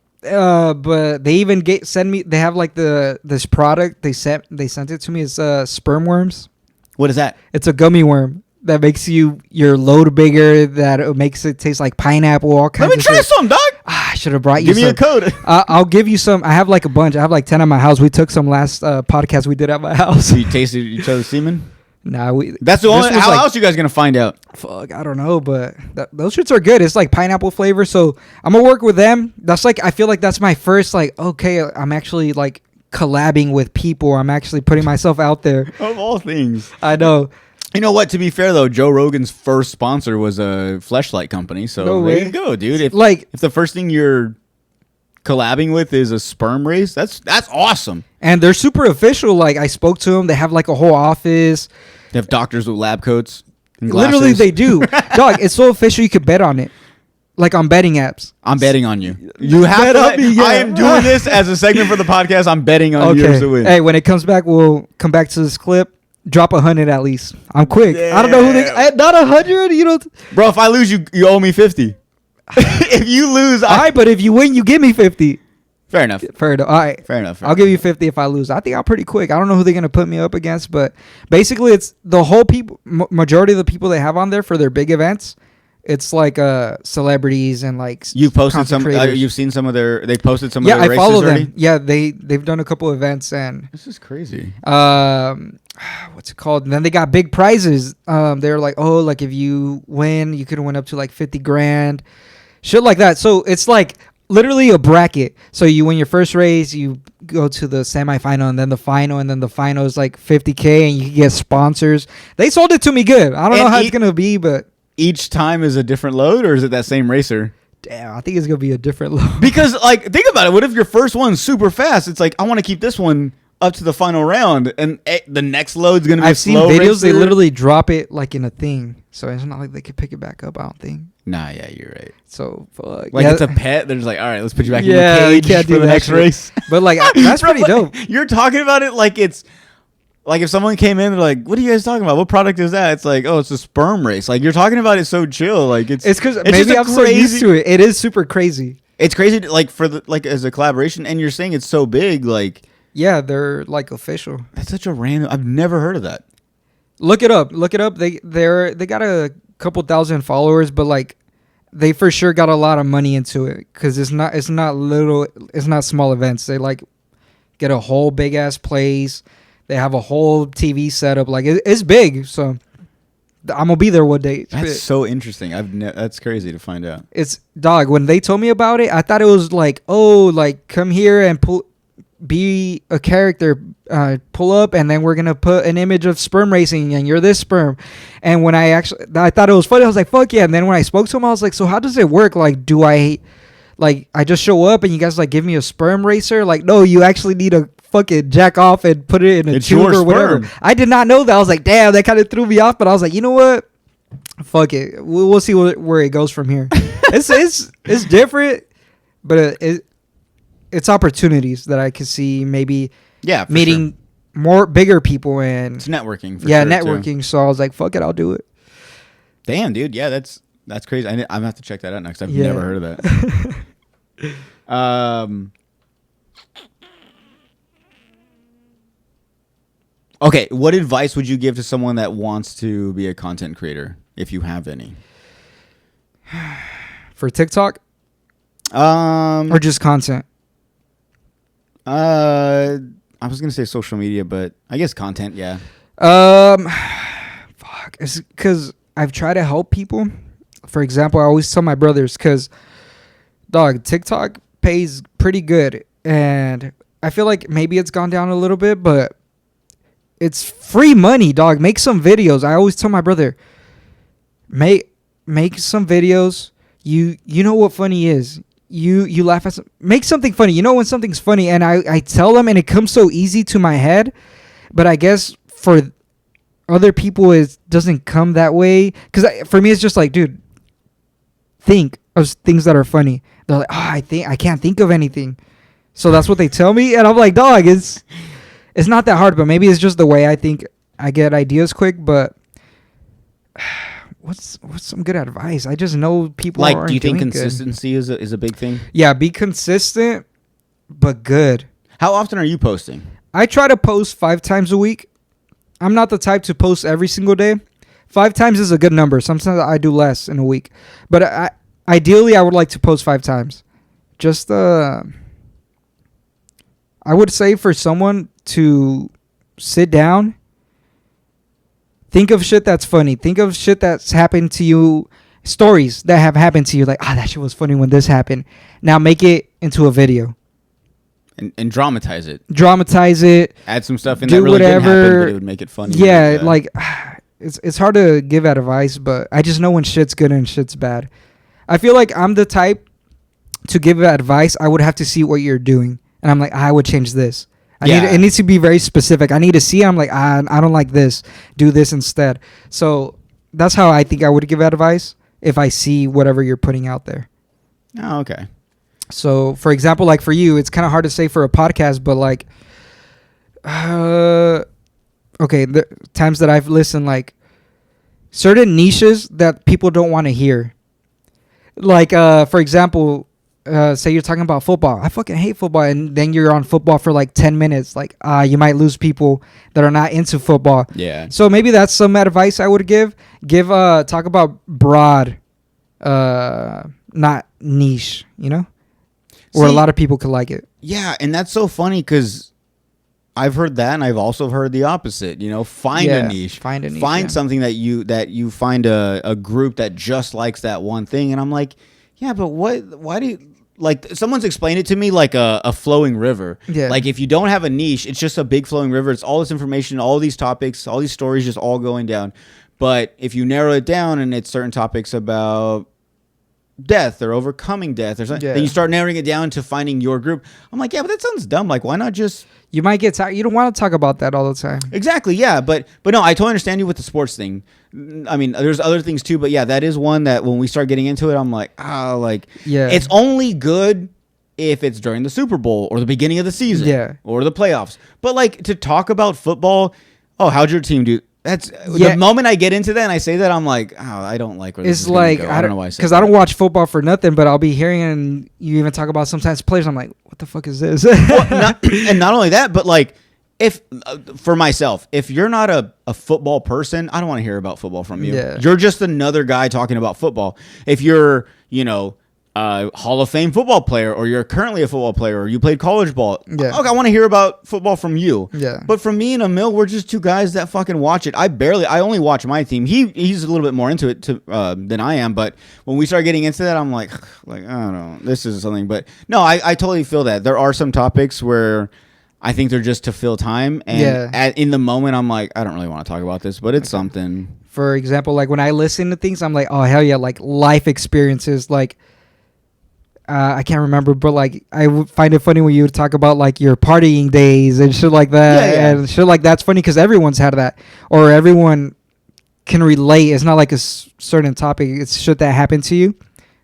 But they even send me. They have like this product. They sent it to me. It's sperm worms. What is that? It's a gummy worm that makes your load bigger. That it makes it taste like pineapple. All kinds. Let me of try shit. some, dog. I should have brought you. Give me some. a code. I'll give you some. I have like a bunch. I have like 10 at my house. We took some last podcast we did at my house. So you tasted each other's semen? Nah, That's the only. this was How like- else you guys gonna find out? Fuck, I don't know, but those shits are good. It's like pineapple flavor, so I'm gonna work with them. That's like I feel like that's my first like okay, I'm actually like collabing with people. I'm actually putting myself out there. Of all things. I know. You know what? To be fair though, Joe Rogan's first sponsor was a fleshlight company. So No there way. you go, dude. If the first thing you're collabing with is a sperm race, that's awesome. And they're super official. Like I spoke to them. They have like a whole office. They have doctors with lab coats. And Literally, glasses. they do. Dog, it's so official you could bet on it. Like on betting apps. I'm betting on you. You have Bet to. on me, yeah. I am doing this as a segment for the podcast. I'm betting on yours to win. Hey, when it comes back, we'll come back to this clip. Drop 100 at least. I'm quick. I don't know who not 100. You know. Bro, if I lose, you owe me 50. If you lose, All right, but if you win, you give me 50. fair enough. Fair enough. All right. Fair enough. I'll give you 50 if I lose. I think I'm pretty quick. I don't know who they're going to put me up against, but basically it's the whole people, majority of the people they have on there for their big events. It's like celebrities and like You posted some. content creators. You've seen some of their. They posted some Yeah, of their I races follow already. them. Yeah, they've done a couple events and This is crazy. what's it called? And then they got big prizes. They're like, oh, like if you win, you could win up to like 50 grand, shit like that. So it's like literally a bracket. So you win your first race, you go to the semifinal, and then the final, and then the final is like 50K, and you can get sponsors. They sold it to me good. I don't know how it's gonna be, but each time is a different load, or is it that same racer? damn, I think it's gonna be a different load. Because like, think about it. What if your first one's super fast? It's like, I want to keep this one up to the final round, and the next load's gonna be. I've seen videos. They literally drop it like in a thing, so it's not like they could pick it back up. I don't think. Nah, yeah, you're right. So fuck. Like, it's a pet. They're just like, all right, let's put you back in the cage can't for the next race. But like, that's pretty dope. You're talking about it like it's like if someone came in, they're like, "What are you guys talking about? What product is that?" It's like, "Oh, it's a sperm race." Like, you're talking about it so chill. Like it's because maybe I'm so used to it. It is super crazy. It's crazy, like for the like as a collaboration, and you're saying it's so big, like. Yeah, they're like official. That's such a random. I've never heard of that. Look it up. Look it up. They got a couple thousand followers, but like they for sure got a lot of money into it because it's not small events. They like get a whole big ass place. They have a whole TV setup. Like it's big. So I'm gonna be there one day. That's so interesting. That's crazy to find out. It's dog. When they told me about it, I thought it was like, oh, like come here and be a character, pull up, and then we're gonna put an image of sperm racing, and you're this sperm. And when I thought it was funny, I was like, fuck yeah. And then when I spoke to him, I was like, so how does it work? Like, do I just show up and you guys like give me a sperm racer? Like, no, you actually need to fucking jack off and put it in a tube or whatever. I did not know that. I was like, damn, that kind of threw me off. But I was like, you know what? Fuck it. We'll see where it goes from here. It's different, but it's opportunities that I could see maybe meeting more bigger people and it's networking. Networking. Too. So I was like, fuck it, I'll do it. Damn, dude. Yeah, that's crazy. I'm gonna have to check that out next. I've never heard of that. Okay, what advice would you give to someone that wants to be a content creator, if you have any? For TikTok? Or just content? I was gonna say social media, but I guess content, yeah. Fuck. It's because I've tried to help people. For example, I always tell my brothers, because, dog, TikTok pays pretty good, and I feel like maybe it's gone down a little bit, but it's free money, dog. Make some videos. I always tell my brother, make some videos. You know what funny is. You laugh at make something funny. You know when something's funny, and I tell them, and it comes so easy to my head, but I guess for other people it doesn't come that way. Because for me, it's just like, dude, think of things that are funny. They're like, I can't think of anything. So that's what they tell me, and I'm like, dog, it's not that hard, but maybe it's just the way I think. I get ideas quick, but. What's some good advice? I just know people like. Aren't do you think doing consistency good. is a big thing? Yeah, be consistent, but good. How often are you posting? I try to post 5 times a week. I'm not the type to post every single day. 5 times is a good number. Sometimes I do less in a week, but ideally I would like to post 5 times. Just I would say for someone to sit down. Think of shit that's funny. Think of shit that's happened to you. Stories that have happened to you. Like, that shit was funny when this happened. Now make it into a video. And dramatize it. Dramatize it. Add some stuff in do that really whatever. didn't happen, but it would make it funny. Yeah, like, it's hard to give advice, but I just know when shit's good and shit's bad. I feel like I'm the type to give advice. I would have to see what you're doing. And I'm like, I would change this. It needs to be very specific. I need to see. I'm like, I don't like this. Do this instead. So that's how I think I would give advice if I see whatever you're putting out there. Oh, okay. So, for example, like for you, it's kind of hard to say for a podcast, but like, okay, the times that I've listened, like certain niches that people don't want to hear. Like, for example, say you're talking about football. I fucking hate football. And then you're on football for like 10 minutes. Like, you might lose people that are not into football. Yeah. So maybe that's some advice I would give. Talk about broad, not niche, you know? Or a lot of people could like it. Yeah, and that's so funny because I've heard that, and I've also heard the opposite. You know, find Yeah, a niche, find a niche, find yeah. something that you find a group that just likes that one thing. And I'm like, yeah, but what? Why do you like? Someone's explained it to me like a flowing river. Yeah. Like if you don't have a niche, it's just a big flowing river. It's all this information, all these topics, all these stories, just all going down. But if you narrow it down, and it's certain topics about death or overcoming death or something, Yeah. then you start narrowing it down to finding your group. I'm like, yeah, but that sounds dumb. Like, why not just You might get tired. You don't want to talk about that all the time. exactly? Yeah, but no, I totally understand you with the sports thing. I mean, there's other things too, but yeah, that is one that when we start getting into it, I'm like, like, Yeah. it's only good if it's during the Super Bowl or the beginning of the season, Yeah. or the playoffs. But like to talk about football, how'd your team do? That's Yeah. the moment I get into that and I say that, I'm like, I don't like where this It's is gonna like go. I don't know why I said because that. I don't watch football for nothing, but I'll be hearing and you even talk about sometimes players. I'm like, what the fuck is this? And not only that, but like if for myself, if you're not a football person, I don't want to hear about football from you. Yeah. You're just another guy talking about football. If you're, a Hall of Fame football player, or you're currently a football player, or you played college ball, Yeah. okay, I want to hear about football from you. Yeah. But from me and Emil, we're just two guys that fucking watch it. I only watch my team. He's a little bit more into it than I am. But when we start getting into that, I'm like, I don't know, this is something. But no, I totally feel that there are some topics where I think they're just to fill time, and Yeah. in the moment, I'm like, I don't really want to talk about this, but it's something. For example, like when I listen to things, I'm like, oh hell yeah, like life experiences, like I can't remember, but like I would find it funny when you would talk about like your partying days and shit like that, Yeah, yeah. and shit like that's funny because everyone's had that, or everyone can relate. It's not like a certain topic; it's shit that happened to you.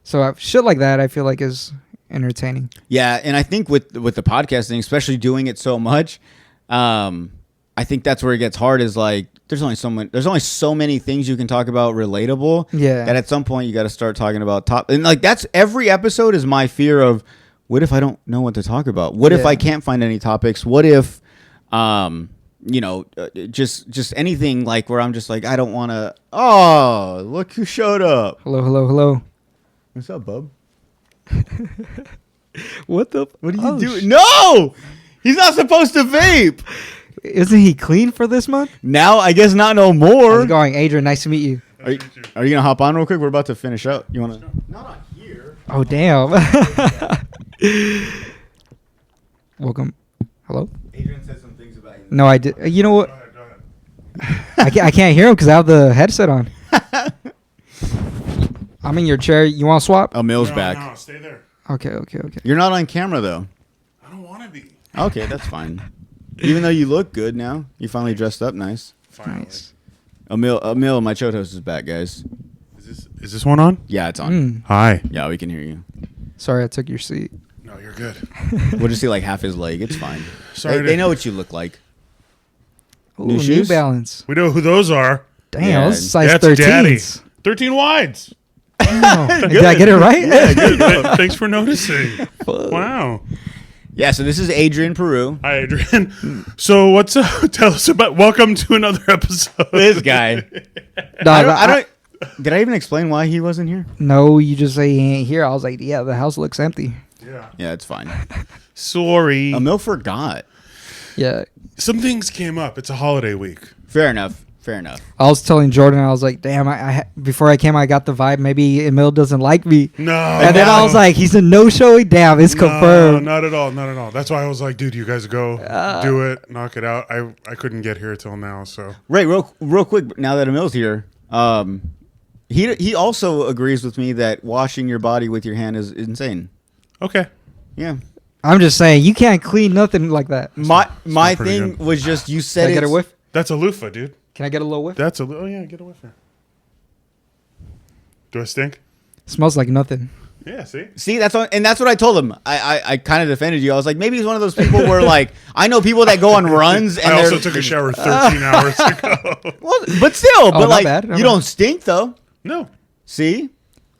So shit like that, I feel like is entertaining. Yeah, and I think with the podcasting, especially doing it so much, I think that's where it gets hard. Is like there's only so many things you can talk about relatable. Yeah. That at some point you got to start talking about and like that's every episode is my fear of what if I don't know what to talk about? What if Yeah. I can't find any topics? What if just anything like where I'm just like I don't want to. Oh, look who showed up! Hello, hello, hello. What's up, bub? What the? What are you doing? No, he's not supposed to vape. Isn't he clean for this month? Now I guess not no How's more. it going, Adrian? Nice to meet you. Are you gonna hop on real quick? We're about to finish up. You wanna? Not on here. Oh damn. Welcome. Hello. Adrian said some things about you. No, I did. You know what? Go ahead. I can't hear him because I have the headset on. I'm in your chair. You want to swap? Oh, Mill's No, back. No, stay there. Okay. You're not on camera though. I don't want to be. Okay, that's fine. Even though you look good now, you finally dressed up nice. Finally. Nice. Emil, my Chotos is back, guys. Is this one on? Yeah, it's on. Mm. Hi. Yeah, we can hear you. Sorry, I took your seat. No, you're good. We'll just see like half his leg. It's fine. Sorry They to- know what you look like. Ooh, New New shoes? Balance. We know who those are. Damn, Yeah, those are size That's 13s. Daddy. 13 wides. Damn. Did I get it right? Yeah, good. Thanks for noticing. Wow. Yeah, so this is Adrian Peru. Hi, Adrian. So what's up? Tell us about. Welcome to another episode. This guy. No, I don't. Did I even explain why he wasn't here? No, you just say he ain't here. I was like, yeah, the house looks empty. Yeah. Yeah, it's fine. Sorry. Emil forgot. Yeah. Some things came up. It's a holiday week. Fair enough. I was telling Jordan, I was like, damn, before I came, I got the vibe maybe Emil doesn't like me. No. And then I was like, he's a no-show. Damn, it's confirmed. No, not at all. Not at all. That's why I was like, dude, you guys go do it, knock it out. I couldn't get here till now, so. Right, real quick. Now that Emil's here, he also agrees with me that washing your body with your hand is insane. Okay. Yeah. I'm just saying, you can't clean nothing like that. My pretty thing good. was just you Can said I get a it's- whiff? That's a loofah, dude. Can I get a little whiff? That's oh yeah, get a whiff here. Do I stink? Smells like nothing. Yeah, see? See, that's what I told him. I kind of defended you. I was like, maybe he's one of those people where like I know people that go on runs and I also they're- took a shower 13 hours ago. Well, but still, but not like bad, not you bad. don't stink though. No. See,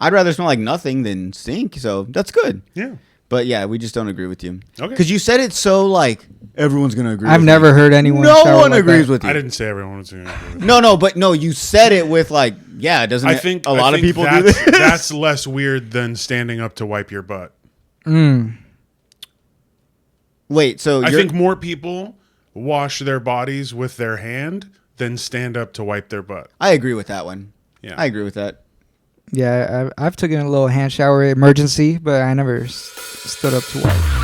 I'd rather smell like nothing than stink. So that's good. Yeah. But yeah, we just don't agree with you. Okay. Because you said it so like everyone's gonna agree. I've with never you. heard anyone. No shower one like agrees that. with you. I didn't say everyone was going to agree with me. No, you said it with like, yeah, doesn't I it- think a lot I of think people do that's, this? that's less weird than standing up to wipe your butt. Mm. Wait, so I you're, think more people wash their bodies with their hand than stand up to wipe their butt. I agree with that one. Yeah. I agree with that. Yeah, I've taken a little hand shower emergency, but I never stood up to wipe.